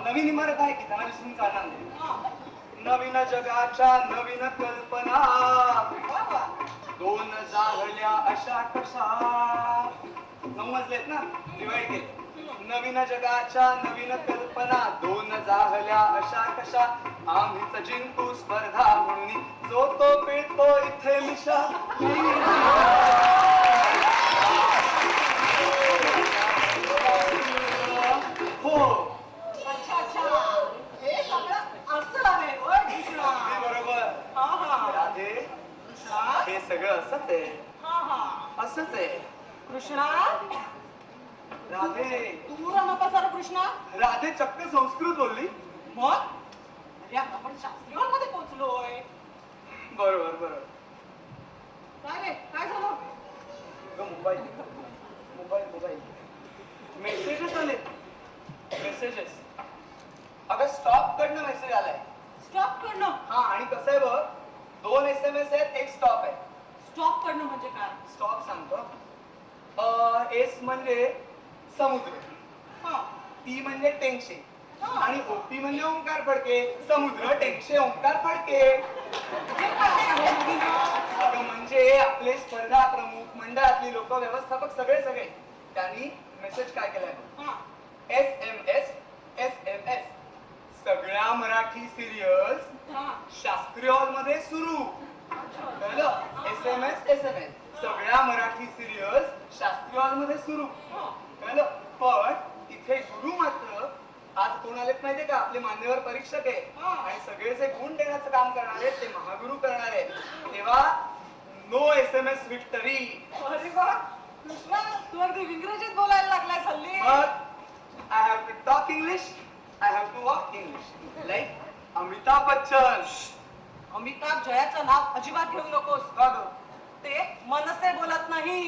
नवीन इमारत आहे की त्यांना विसरून चालणार नाही. नवीन जगाच्या नवीन कल्पना, 2 जाहल्या अशा कशा. 9 मजलेत ना, डिवाइड केले. नवीन जगाच्या नवीन कल्पना, 2 जाहल्या अशा कशा. आम्हीच जिंकू स्पर्धा म्हणून, जो तो पेटतो इथे मिशा. हो, अच्छा, हे सगळं असं आहे होय कृष्णा? अगदी बरोबर. राधे, हे सगळं असंच आहे. असंच आहे कृष्णा. राधे. तू नको सर कृष्णा. राधे चक्क संस्कृत बोलली. मग अरे आपण शास्त्रीय मध्ये पोहोचलोय. बरोबर. बरं काय रे काय झालं अगं, मोबाईल मोबाईल मोबाईल मेसेजेस आले. मेसेजेस अगं स्टॉप कडनं मेसेज आलाय. स्टॉप करणं हा, आणि कसं आहे बघ, 2 SMS आहेत, एक स्टॉप आहे. स्टॉप करणं म्हणजे काय स्टॉप सांगतो. एस म्हणजे समुद्र, हा टी म्हणजे टेंगशे, हा. आणि ओपी म्हणजे ओंकार फडके. समुद्र, टेंगशे, ओंकार फडके. हे काय आहे नवीन? अगं म्हणजे आपले स्पर्धा प्रमुख, मंडळातली लोक, व्यवस्थापक, सगळे सगळे त्यांनी मेसेज काय केलाय हा SMS SMS सगळ्या मराठी सिरियल्स हा शास्त्रीय हॉल मध्ये सुरू. कळलं? SMS सगळ्या मराठी सिरियल्स शास्त्रीय हॉल मध्ये सुरू. कळलं? पण इथे गुरु मात्र आज कोण आलेत माहितीये का? आपले मान्यवर परीक्षक आहे, आणि सगळे जे गुण देण्याचं काम करणार आहेत ते महागुरु करणार आहेत. तेव्हा नो SMS विक्टरी. अरे वा कृष्णा तू अगदी इंग्रजीत बोलायला लागलाय हल्ली But I have to talk English, I have to walk English. Like Amitabh Bachchan. Amitabh जयाचं नाव अजिबात घेऊ नकोस का गं? ते मनसे बोलत नाही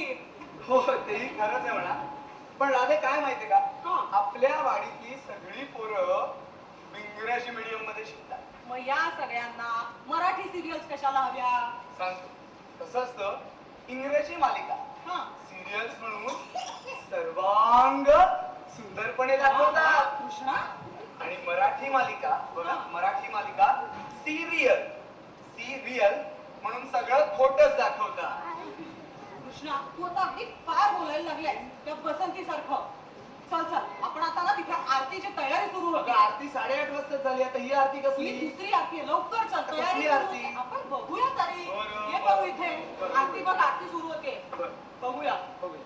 हो, तेही खरंच आहे म्हणा. पण राधे काय माहितीये का, हा. आपल्या वाडीतली सगळी पोरं इंग्रजी मीडियम मध्ये शिकतात. मग या सगळ्यांना मराठी सिरियल्स कशाला हव्या सांगतो कसं असतं, इंग्रजी मालिका हा सिरियल्स म्हणून सर्वांग सुंदरपणे दाखवतात, कृष्णा आणि मराठी मालिका बघा, हा. मराठी मालिका सिरियल म्हणून सगळं खोटच दाखवतात. कृष्णा तू आता अगदी फार बोलायला लागलाय त्या बसंती सारखं चल चल आपण आता ना तिथे आरतीची तयारी सुरू अगं, होती आरती 8:30 वाजता झाली, आता ही आरती ही कसली? दुसरी आरती आहे लवकर चल कसली तयारी सुरू आरती? होते. आपण बघूया तरी बरं, ये बरं. बघू इथे बरं. आरती बघ आरती सुरू होते बरं, बघूया बघूया.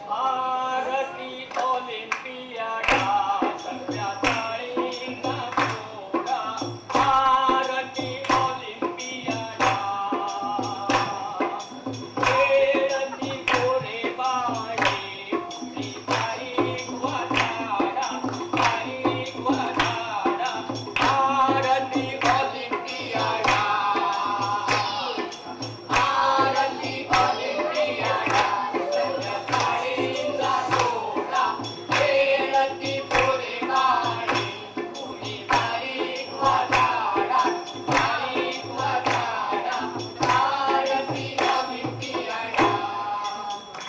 भारती ऑलिम्पियाडा संध्याकाळीचा सोहळा. भारती ऑलिम्पियाडा खेळती गोरेबाई, उडी बारीक वाटाडा, बारीक वाटाडा. भारती ऑलिम्पियाडा, भारती ऑलिम्पियाडा संध्याकाळीचा सोहळा. खेळती गोरेबाई, उडी बारीक वाटाडा, बारीक वाटाडा. भारती ऑलिम्पियाडा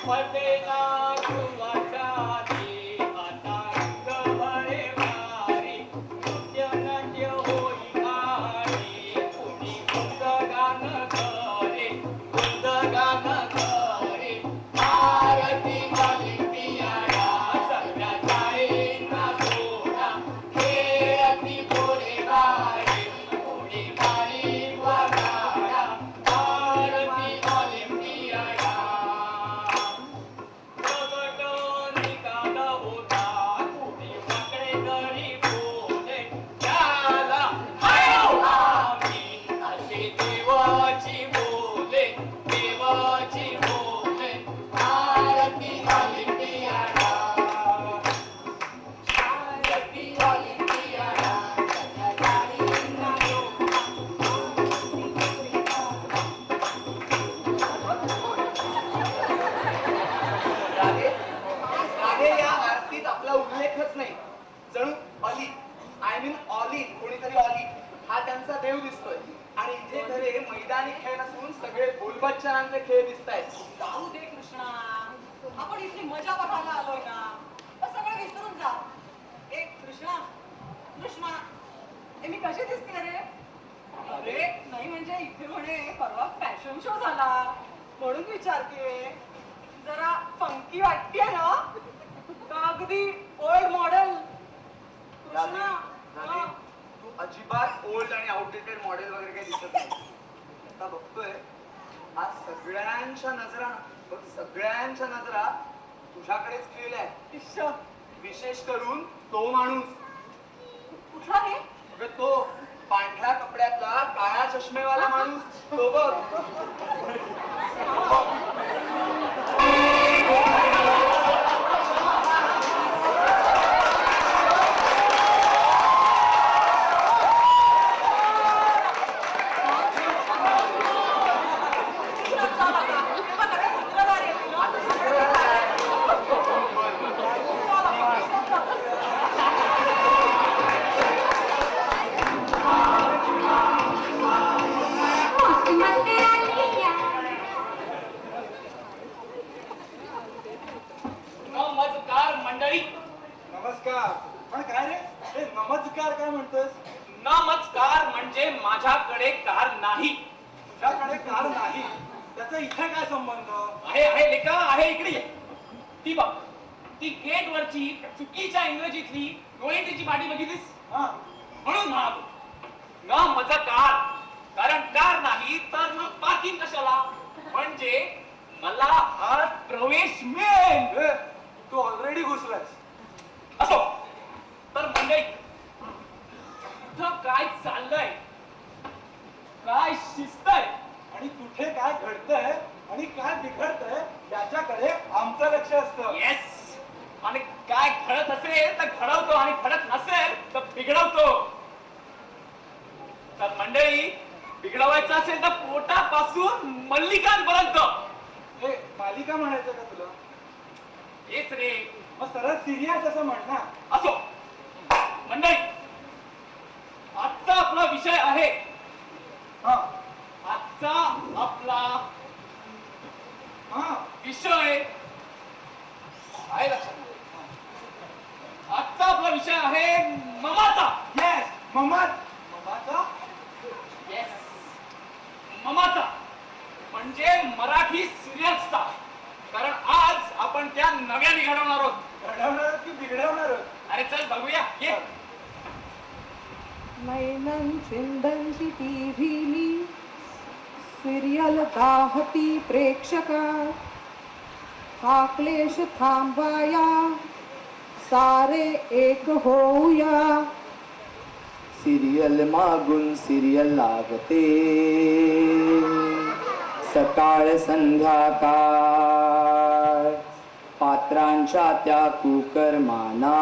पटेला सुरुवाच्या आधी आता रंग भरे भारी. नृत्य नाट्य होई भारी, कुणी गुणगान करे, गुणगान करे. भारती ऑलिम्पियाडा संध्याकाळीचा सोहळा. खेळती गोरेबाई, उडी बारीक वाटाडा. भारती ऑलिम्पियाडा प्रगट निकाल होता, कुणी वाकडे तरी बोले. त्याला हायो आम्ही अशी देवाची बोले, देवाची बोले. भारती ऑलिम्पियाडा, भारती ऑलिम्पियाडा संध्याकाळीचा राधे राधे या आरतीत आपला उल्लेखच नाही. जणू अली, आय मीन ऑली, कोणीतरी ऑली हा त्यांचा देव दिसतोय. आणि इथे खरे मैदानी खेळ नसून सगळे बोलबच्चनांचे खेळ दिसत आहेत. जाऊ दे कृष्णा आपण इथली मजा बघायला आलोय ना तर सगळं विसरून जा ए कृष्णा कृष्णा ए मी कशी दिसते रे अरे नाही म्हणजे इथे म्हणे परवा फॅशन शो झाला म्हणून विचारते जरा फंकी वाटते ना का अगदी ओल्ड मॉडेल कृष्णा राधे, हा. तू अजिबात ओल्ड आणि आउटडेटेड मॉडेल वगैरे काही दिसत नाही. आता बघतोय आज सगळ्यांच्या नजरा, बघ, सगळ्यांच्या नजरा तुझ्याकडेच खेळल्या आहेत. इश्श, विशेष करून तो माणूस, कुठला रे अगं तो पांढऱ्या कपड्यातला काळ्या चष्मेवाला माणूस, तो बघ. नमस्कार. पण काय रे हे नमस्कार काय म्हणतोस? नमस्कार म्हणजे माझ्याकडे कार नाही. तुझ्याकडे कार नाही त्याचा इथे काय संबंध? आहे लेका आहे, इकडे ये. ती बघ, ती गेट वरची चुकीच्या इंग्रजीतली रोहिणीची पाठी बघितलीस? हा म्हणून म्हणालो न माझा कार, कारण कार नाही तर मग पार्किंग कशाला? म्हणजे मला आत प्रवेश मिळेल. ए, तू ऑलरेडी घुसलास. असो तर मंडळी, इथं काय चाललंय, काय शिस्त आहे आणि कुठे काय घडतंय आणि काय बिघडतंय याच्याकडे आमचं लक्ष असतं. येस, आणि काय घडत असेल तर घडवतो आणि घडत नसेल तर बिघडवतो. तर मंडळी, बिघडवायचं असेल तर पोटापासून मल्लिकांपर्यंत. हे मालिका म्हणायचं का तुला? हेच रे. मग सरळ सिरियस असं म्हण ना. असो मंडळी, आजचा आपला विषय आहे, हा आजचा आपला हा विषय आहे लक्षात. आजचा आपला विषय आहे ममाचा. येस ममाचा. येस, ममाचा म्हणजे मराठी सिरियल्सचा. कारण आज आपण त्या नव्याने घडवणार आहोत. घडवणार की बिघडवणार? अरे चल बघूया, ये. नैनं चिंदन्ति टीव्हीनी सिरियल दाहती प्रेक्षका हा क्लेश थांबवाया सारे एक होऊया. सिरियल मागून सिरियल लागते सकाळ संध्याकाळ पात्रांच्या त्या कुकर्माना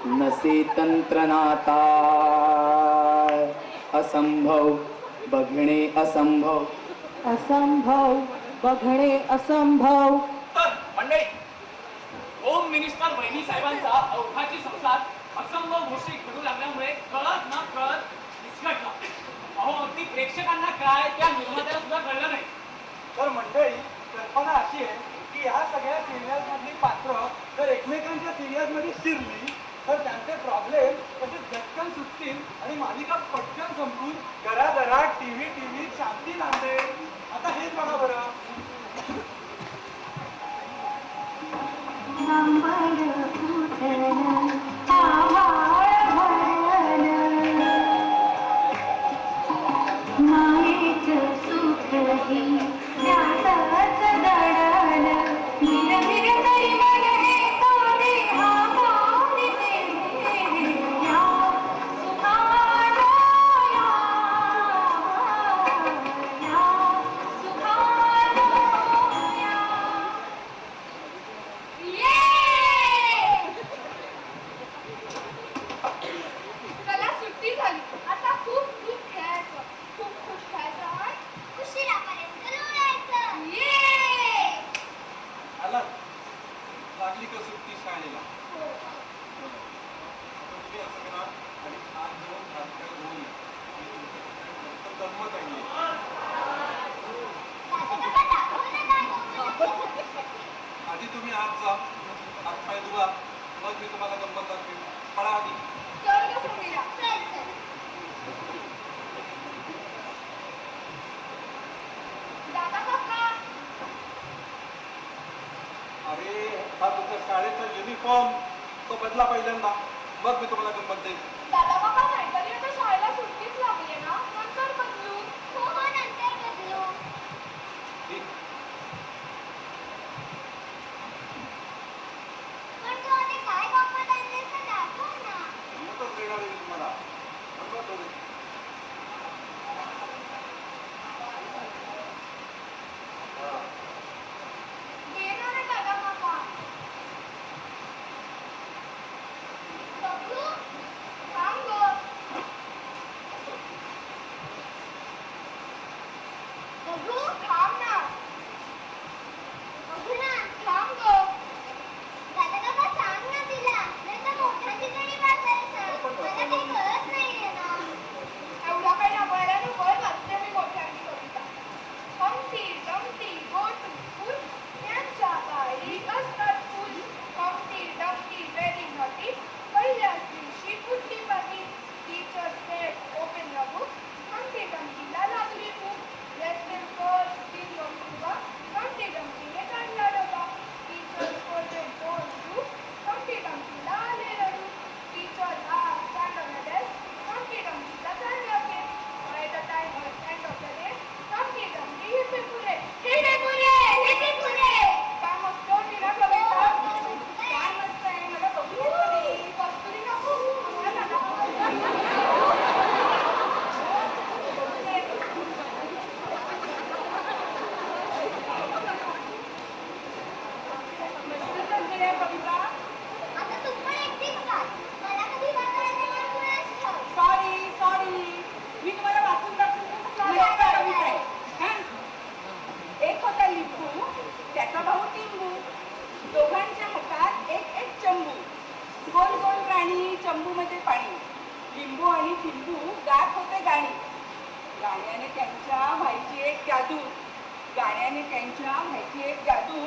नसे तंत्रनाता असंभव बघणे असंभव असंभव बघणे असंभव. तर मंडळी, होम मिनिस्टर वहिनी साहेबांचा अवघाची संसार असंभव गोष्टी घडू लागल्यामुळे कळत ना कळत विस्कटला. अहो, अगदी प्रेक्षकांना काय त्या निर्मात्याला सुद्धा कळलं नाही. तर मंडळी, कल्पना अशी आहे की या सगळ्या सिरियल्स मधली पात्र जर एकमेकांच्या सिरियल्स मध्ये शिरली तर त्यांचे प्रॉब्लेम कसे झटकन सुटतील आणि मालिका पटकन संपून घराघरात टीव्ही शांती नांदेल. आता हेच बघा बरं. चला सुट्टी झाली, आता खूप खूप खेळायचं, खूप खूप खेळायचं आणि उशिरापर्यंत लोळायचं. ये आला लागली का सुट्टी शाळेला? तुम्ही असं करा आणि आज जाऊन हातपाय धुवून या. मस्त गंमत आणली. दादा दाखवलं काय? आधी तुम्ही आज जा, हातपाय धुवा, मग मी तुम्हाला गंमत दाखवेन. पळा आधी. चल ग सुमीरा, चल चल. दादा काका, अरे हा तुमच्या शाळेचा युनिफॉर्म तो बदला पहिल्यांदा, मग मी तुम्हाला गंमत देईन. दादा काका नाहीतरी आता शाळेला सुट्टीच लागली आहे ना, नंतर बदलू. हो हो, नंतर बदलू. ठीक. पण तू आधी काय गंमत आणलीस ते दाखव ना. गंमतच देणार आहे मी तुम्हाला. गंमत होईल. दे ना रे दादा काका. बबलू, तंबूमध्ये पाणी, लिंबू आणि टिंबू गात होते गाणी. गाण्याने त्यांच्या व्हायची एक जादू, गाण्याने त्यांच्या व्हायची एक जादू.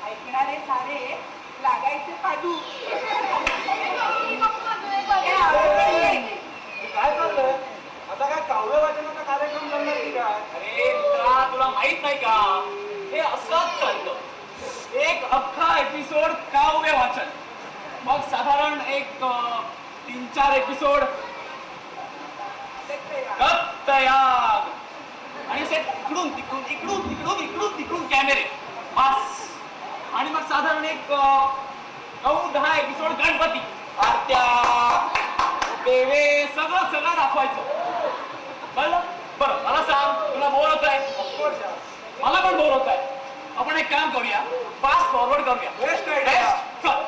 ऐकणारे सारे लागायचे पादू. काय चाललंय आता? काय काव्य वाचनाचा कार्यक्रम करणार की काय? अरे मित्रा, तुला माहित नाही का, हे असंच चालतं. एक अख्खा एपिसोड काव्य वाचन, मग साधारण एक 3-4 एपिसोड दत्तयाग, आणि असे इकडून तिकडून इकडून तिकडून इकडून तिकडून कॅमेरे बस. आणि मग साधारण एक 9-10 एपिसोड गणपती, आरत्या, देवे, सगळं सगळं दाखवायचं. कळलं? बरं, मला सांग, तुला बोर होत आहे? मला पण बोर होत आहे. आपण एक काम करूया, फास्ट फॉरवर्ड करूया. Best idea. चल.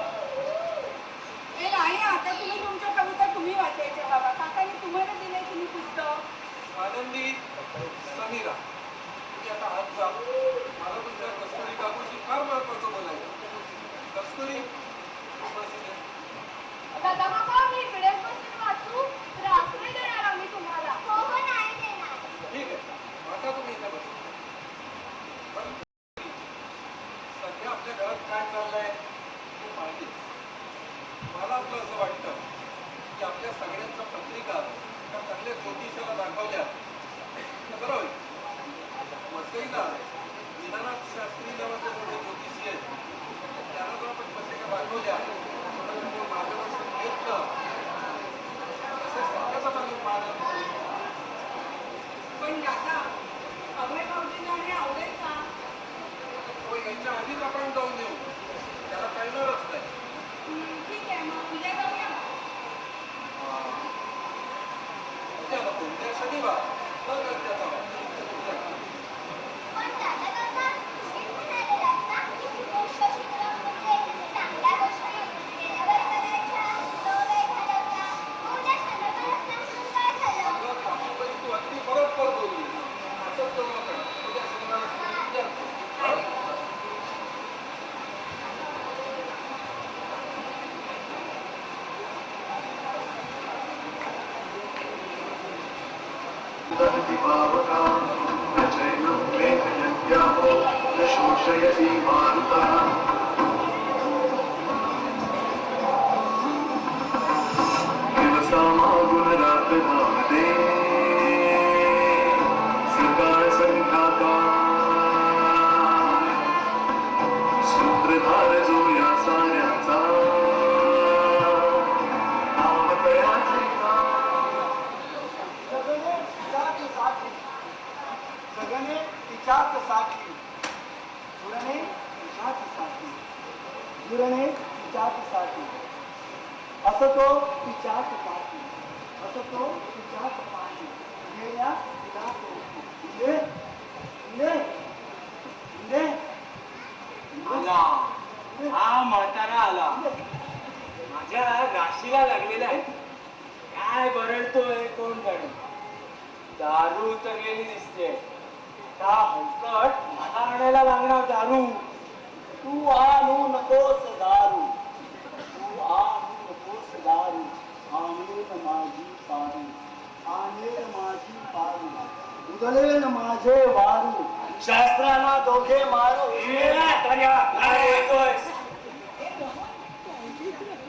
हे नाही, आता तुम्ही तुमच्या कविता तुम्ही वाचायच्या बाबा. काकांनी तुम्हाला दिलंय तुम्ही पुस्तक. आनंदी समीरा, तुम्ही आता आज जा. मला तुमच्या कस्तुरी काकूशी फार महत्वाचं बोलायचं. कस्तुरी, दादा काका, मी इकडेच बसून वाचू, त्रास नाही देणार आम्ही तुम्हाला. हो हो, नाही देणार. ठीक आहे, आता तुम्ही इथे बसा. पण सध्या आपल्या घरात काय चाललंय हे माहितीच. मला आपलं असं वाटतं की आपल्या सगळ्यांच्या पत्रिका त्या चांगल्या ज्योतिषाला दाखवल्या तर बरं होईल. वसईला दीनानाथ शास्त्री नावाचे मोठे ज्योतिषी आहेत, त्यांना जर आपण पत्रिका दाखवल्या, मार्गदर्शन घेतलं, तसे सगळ्याचा चांगला मार्ग होईल. पण दादा, अभय भाऊजींना हे आवडेल का? तो याच्या आधीच आपण जाऊन येऊ, त्याला कळणारच नाही. ठीक आहे, मग उद्या जाऊया. उद्या नको, उद्या शनिवार, तर त्याचा पण दादा काका, तुम्ही म्हणाले ना की गोष्ट शिकणं म्हणजे चांगल्या गोष्टी वेळेवर करायच्या, तो वेळ घालवला. उद्या शनिवार असल्यामुळे काय झालं? तू अगदी बरोबर बोलली. असंच करू आपण. उद्या शनिवार पावका न चैनं मेघयन्त्याहो न शोषयति मारुतः दिवसा गुणरात्र धामते सकाळ संध्याकाळ सूत्रधार जो या साऱ्याचा नाम तयाचे सगळे तिच्याच साथी, सुरणे तिच्याच साथी, जुरणे तिच्याच साथी, असतो तिच्याच पाठी, असतो तिच्याच पाठी, गेल्या तिला इले इले इले आला. हा म्हातारा आला, माझ्या राशीला लागलेला आहे. काय बरडतोय कोण जाणे. दारू उतरलेली दिसते. त्या हलकट मला आणायला लागणार दारू. तू आणू नकोस दारू, तू आणू नकोस दारू. आणेल माझी पारू, आणेल माझी पारू, उधळेल माझे वारू. शास्त्रांना दोघे मारू. काय बोलतोयस?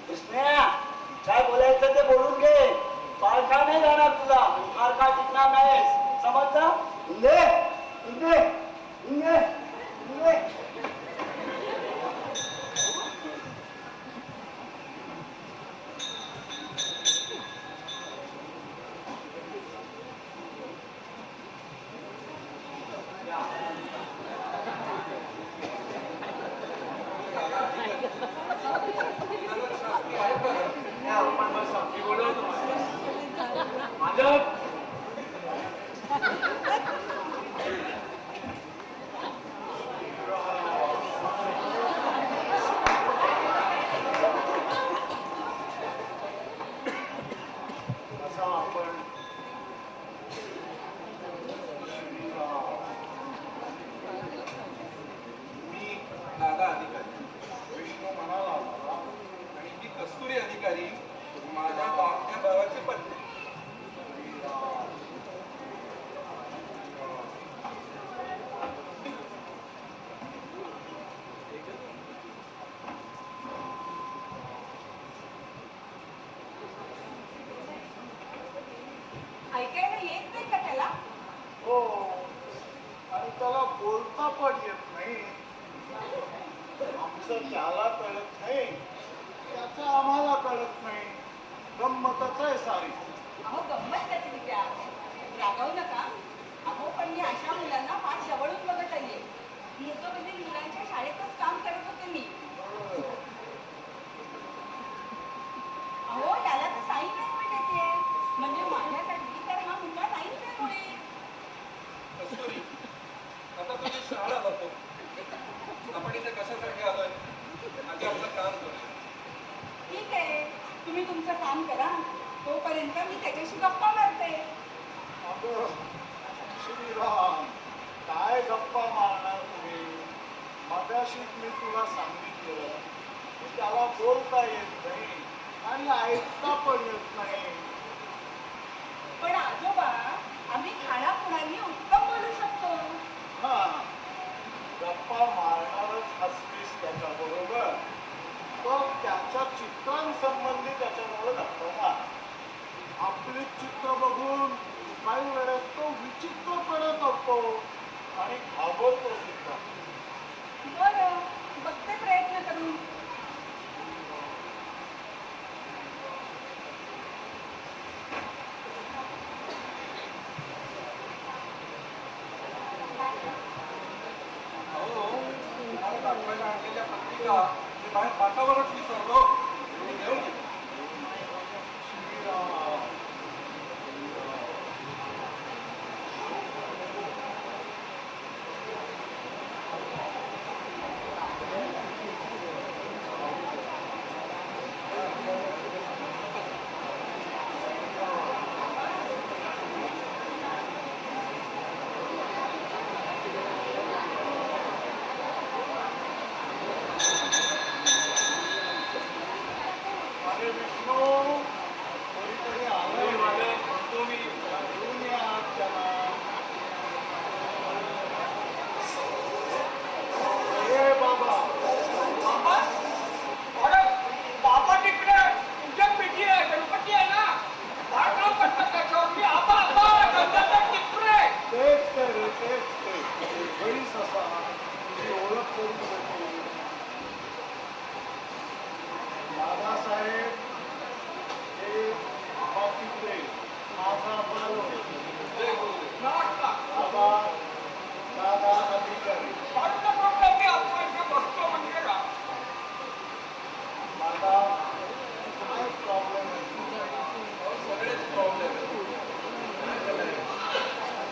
कृष्णा, काय बोलायचं ते बोलून घे. पालखा नाही जाणार तुला, पालखा टिकणार नाहीस, समजलं? इंगे इंगे इंगे इंगे. आपण बस समजी बोलवतो मालक. ऐकायला येत नाही का त्याला? हो, आणि त्याला बोलता पण येत नाही. आमचं त्याला कळत नाही, त्याचं आम्हाला कळत नाही. गंमतच आहे सारी. अहो गंमत कसली त्या? रागावू नका. अहो पण मी अशा मुलांना फार जवळून बघत आलीये. मोठं कधी मुलांच्या शाळेतच काम करत होते मी. अहो त्याला तर साई ट्रीटमेंट येते, म्हणजे माझ्यासाठी तर हा मुलगा नाहीच आहे कोणी. कस्तुरी, आता तुझी शाळा जातो. आपण इथे कशासाठी आलोय? आधी आपलं काम करू. ठीक आहे, तुम्ही तुमचं काम करा, तोपर्यंत मी त्याच्याशी गप्पा मारते. अगं श्रीराम, काय गप्पा मारणार तुम्ही? मगाशीच मी तुला सांगितलं की त्याला बोलता येत नाही आणि ऐकता पण येत नाही. पण आजोबा, आम्ही खाणाखुणांनी उत्तम बोलू शकतो. हा, गप्पा मारणारच असतेस त्याच्याबरोबर, तर त्याच्या चित्रांसंबंधी त्याच्याजवळ गप्पा मार. आपली चित्र बघून काही वेळेस तो विचित्रपणे करतो आणि घाबरतो सुद्धा. बरं, बघते प्रयत्न करून. तुम्हाला दाखवायला आणलेल्या पत्रिका ते बाहेर वातावरण विसरलो. घेऊन ये. श्रीराम, अरे विष्णू, कोणीतरी आलंय मला. तुम्ही घेऊन या त्याला. ए बाबा, अरे बाबा तिकडे तुमच्या पिठी आहे, गणपती आहे ना, फार नाव पडतं त्याच्यावर. मी आबा गणपती तिकडे. तेच ते रे, तेच ते. घरीच असा तुझी ओळख करून देतो. दादासाहेब, हे बाकीचे माझा बालो. नमस्कार. बाबा, दादा अधिकारी. मी आपण बसतो म्हणजे का? दादा, काय प्रॉब्लेम आहे? सगळेच प्रॉब्लेम आहेत.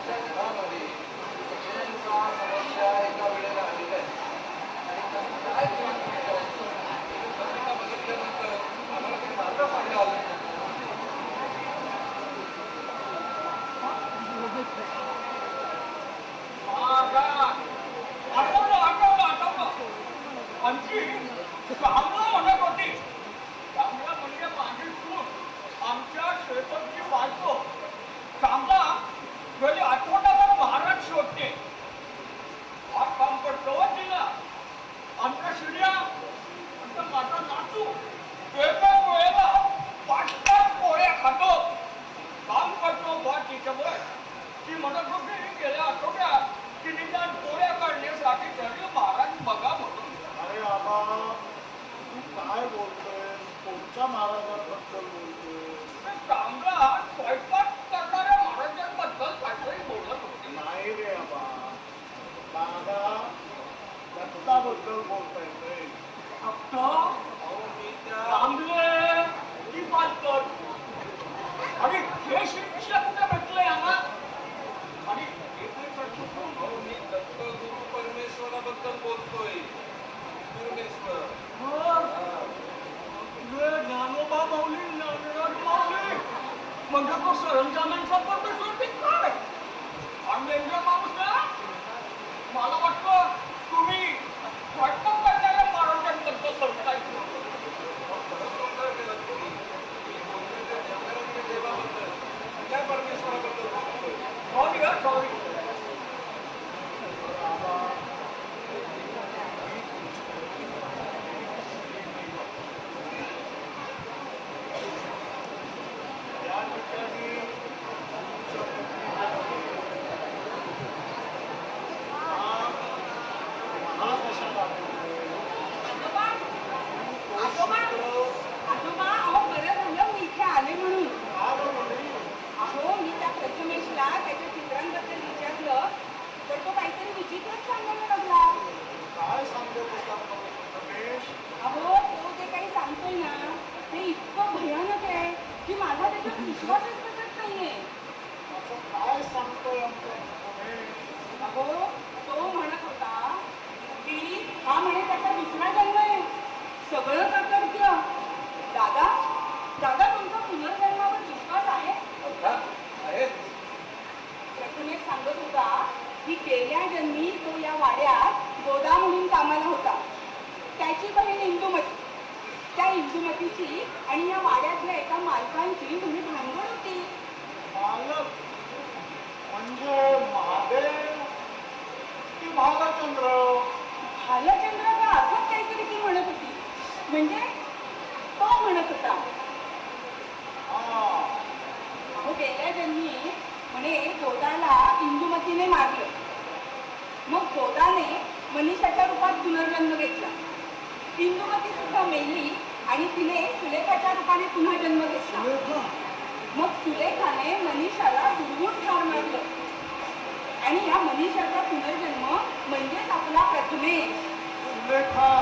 घरामध्ये सगळ्यांच्या समस्या एका वेळेला आलेल्या आहेत. आणि त्यांना काय पत्रिका बघितल्यानंतर आम्हाला काही मार्ग सापडला आला नाही. आमची चांगलं म्हणत होती. चांगला म्हणजे माझी सून आमच्या शेताची बायको चांगला म्हणजे आठवड्यावर महाराज शोधते. हा काम करतो तिला. आमच्या शिड्या आमचा माझा नातू एका वेळेला 5-5 पोळ्या खातो. काम करतो बा तिच्यावर. ती म्हणत होती गेल्या आठवड्यात तिने त्या पोळ्या काढण्यासाठी घरी महाराज बघा म्हणून. अरे बाबा, तू काय बोलतोयस? कोणत्या महाराजांबद्दल बोलतोय? चांगला स्वयंपाक करणाऱ्या महाराजांबद्दल काहीतरी बोलत होते. नाही रे बाबा, दादा दत्ताबद्दल बोलता येतोय. रामले ती पालकर आणि हे श्रीकृष्ण कुठे भेटलंय आम्हा? आणि मी दत्तगुरु परमेश्वराबद्दल बोलतोय. परमेश्वर ज्ञानोबा माऊली, ज्ञानराज माऊली म्हणजे तो सरंजामांचा परमेश्वर ते काय? आणि नेमका माणूस ना, मला वाटतं तुम्ही वाटतं करणाऱ्या महाराजांबद्दल बोलताय. खरं केलं तुम्ही. मी बोलतोय त्या देवघरातल्या देवाबद्दल, त्या परमेश्वराबद्दल बोलतोय. सॉरी हा सॉरी. या ठिकाणी विश्वासच बसत नाहीये. काय सांगतोय आमचं अहो तो म्हणत होता की हा म्हणे त्याचा दुसरा जन्म आहे, सगळंच अकर्त्य. दादा दादा तुमचा पुनर्जन्मावर विश्वास आहे? प्रथमेश सांगत होता की गेल्या जन्मी तो या वाड्यात गोदा म्हणून कामाला होता. त्याची बहीण इंदुमती, त्या इंदुमतीची आणि या वाड्यातल्या एका मालकांची तुम्ही भांडण होती. मालक म्हणजे महादेव की भालचंद्र? भालचंद्र का असंच काहीतरी ती म्हणत होती. म्हणजे तो म्हणत होता अहो गेल्या जन्मी म्हणे गोदाला इंदुमतीने मारलं, मग गोदाने मनीषाच्या रूपात पुनर्जन्म घेतला. इंदुमती सुद्धा मेली आणि तिने सुलेखाच्या रूपाने पुन्हा जन्म घेतला. मग सुलेखाने मनीषाला दुर्गुण ठार मारलं आणि या मनीषाचा पुनर्जन्म म्हणजेच आपला प्रथमेश. सुलेखा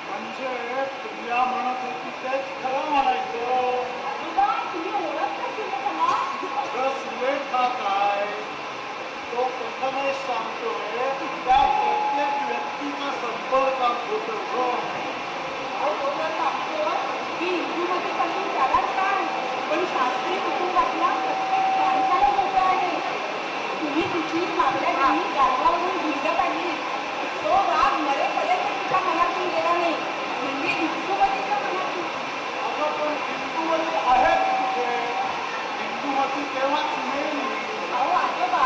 म्हणजे तुला म्हणत होती तेच खरं म्हणायचं. आजोबा तुम्ही ओळखता सुलेखाला? अगं सुलेखा काय, तो प्रथमेश सांगतोय त्या प्रत्येक व्यक्तीच्या संपर्कात होतो ग. अहो तो तर सांगतो की इंदुमतीपासून त्यालाच काय, पण शास्त्री कुटुंबातल्या प्रत्येक माणसाला मोठं आहे. तुम्ही तिची मागल्या जन्मी गाढवावरून भिंड काढली, तो राग मरेपर्यंत तिच्या मनातून गेला नाही, म्हणजे इंदुमतीच्या मनातून. अगं पण हिंदूवरी आहेत कुठे? हिंदूमती तेव्हाच मेली. अहो आजोबा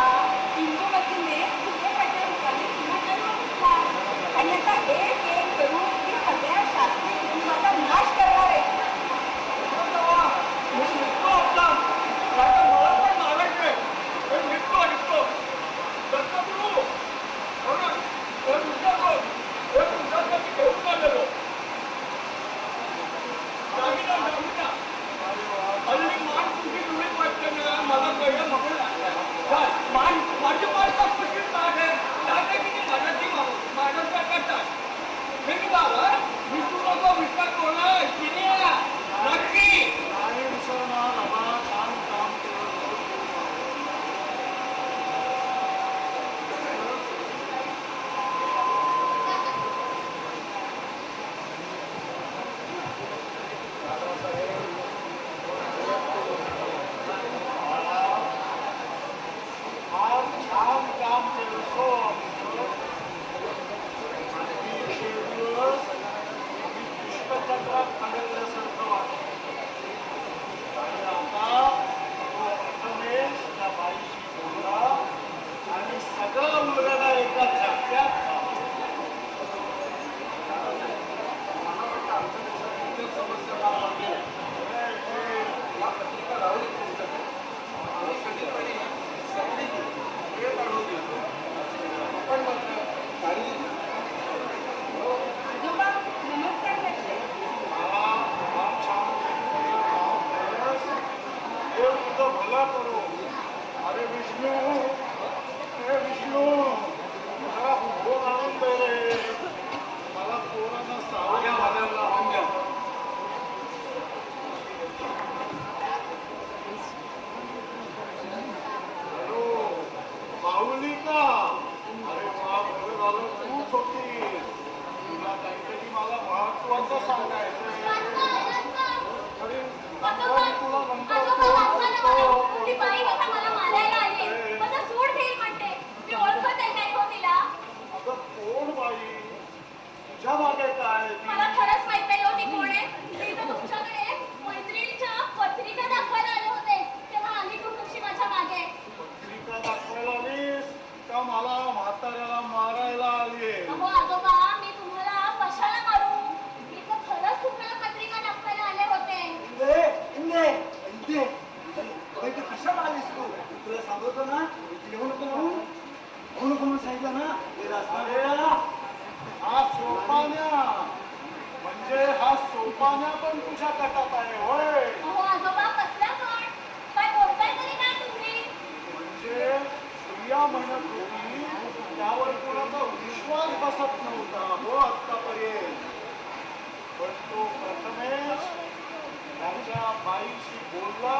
इंदुमतीने सुलेखाच्या रूपाने पुन्हा जन्म घेतला आणि आता एक एक करून ती सगळ्या शास्त्री कुटुंबाचा नाश करणार आहे. मी निघतो आता. आता मला पण मारायचंय. मी निघतो. दत्तप्रभू, हो ना? हे तुमच्यासाठी घेऊन आलेलो. दागिना. हल्ली मान तुमची जुळीत वाटते ना, मला कळलं नको लागलं. काय? माझी मान तर कशी ताट आहे. ताट आहे की ती माझ्याचा ताट. हे मी झालं, मी तुला तो विचार होणार की नाही नक्की. नाही विसरणार बाबा, छान काम केलं. फार छान काम केलं सो. इतके दिवस आम्ही पुष्पचक्रात अडकल्यासारखं वाटलं आणि आता तो प्रथमेश त्या बाईशी बोलला आणि सगळं उलगडा एका झटक्यात झाला. आजोबा नमस्कार करते. देव तुझं भला करो. अरे विष्णू, हे विष्णू, मला भोग आणून दे रे. मला पोरांना सावल्या भाज्याला आणून द्या. हॅलो माऊली का? अरे वा, बरं झालं तूच होती. तुला काहीतरी मला महत्वाचं सांगायचं. अरे नंतर तुला ती बाई बघा मला मारायला आली, माझा सूड घेईल म्हणते. मी ओळखत आहे काय हो तिला? अगं कोण बाई? तुझ्या मागे काय? मला खरंच माहित नाही हो ती कोण आहे. मी तर तुमच्याकडे मैत्रिणीच्या पत्रिका दाखवायला आले होते, तेव्हा आली तुमची माझ्या मागे. पत्रिका दाखवायला आलीस का मला म्हाताऱ्याला मारायला आलीये? अहो आजोबा मी तुम्हाला कशाला मारू? मी तर खरंच तुम्हाला पत्रिका दाखवायला आले होते. कशाला आलीस तू? तुला सांगतो ना, येऊ नको म्हणून सांगितलं ना. अरे हा सोपान्या म्हणजे हा सोपान्या पण तुझ्या गटात आहे होय? अहो आजोबा कसला पण? काय बोलताय तरी काय तुम्ही? म्हणजे प्रिया म्हणत होती त्यावर कुणाचा विश्वास बसत नव्हता हो आतापर्यंत. पण तो प्रथमेश त्याच्या बाईशी बोलला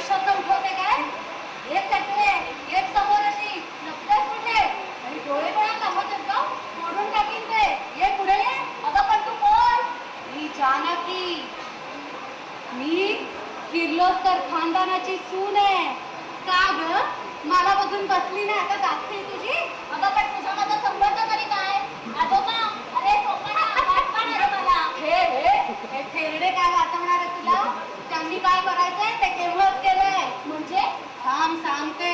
आयुष्यात उठवते काय एक सटवे एक समोर अशी लपतेस कुठे आणि डोळे पण दाखवतेस का मोडून टाकीन ते ये पुढे ये अगं पण तू कोण मी जानकी मी किर्लोस्कर खानदानाची सून आहे का ग मला बघून बसली नाही आता दाखते तुझी अगं पण तुझा माझा संबंध तरी काय आजोबा अरे सोपाना वाचवणार मला हे थेरडे काय वाचवणार आहे तुला त्यांनी काय करायचंय ते केव्हाच केलंय म्हणजे थांब सांगते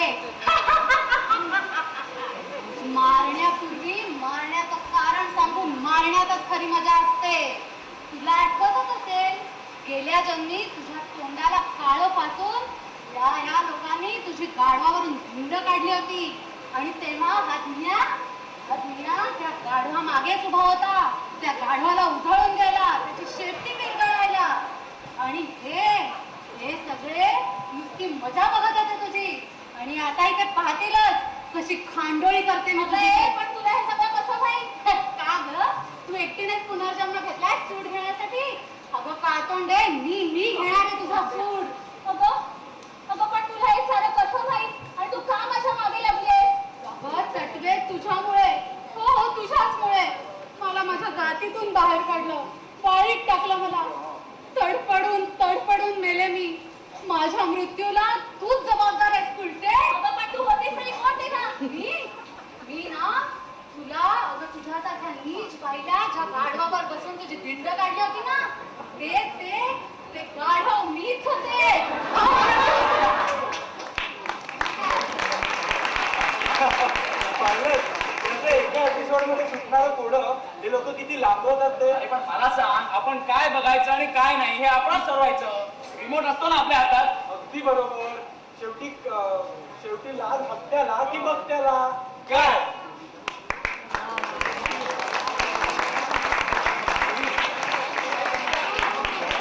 मारण्यापूर्वी मारण्याचं कारण सांगून मारण्यातच खरी मजा असते तुला आठवतच असेल गेल्या जन्मी तुझ्या तोंडाला काळं फासून या लोकांनी तुझी गाढवावरून भिंड काढली होती आणि तेव्हा हातनिया त्या गाढवा मागेच उभा होता त्या गाढवाला उधळून गेला त्याची शेपटी पिरगळायला आणि हे सगळे नुसती मजा बघत होते तुझी आणि आता इथे पाहतीलच कशी खांडोळी करते मी तुझी पण तुला हे सगळं कसं माहित का ग तू एकटीनेच पुनर्जन्म घेतलाय सूड घेण्यासाठी अगं कातोंडे मी घेणार आहे तुझा सूड अगं पण तुला हे सारं कसं माहित आणि तू का माझ्या मागे लागलीस अगं चटवे तुझ्यामुळे हो तुझ्याचमुळे मला माझ्या जातीतून बाहेर काढलं पाळीत टाकलं मला तडफडून मेले मी माझ्या मृत्यूला तूच जबाबदार आहेस उलटे अगं पण तू होतीस तरी कोणते ना मी ना तुला अगं तुझ्यासारख्या नीच बाईला ज्या गाढवावर बसून तुझी भिंड काढली होती ना ते गाढव मीच होते एका एपिसोड मध्ये सुटणारं कोडं हे लोक किती लांबवतात ते अरे पण मला सांग आपण काय बघायचं आणि काय नाही हे आपणच ठरवायचं रिमोट असतो ना आपल्या हातात अगदी बरोबर शेवटी लाल हत्याला की बघत्याला काय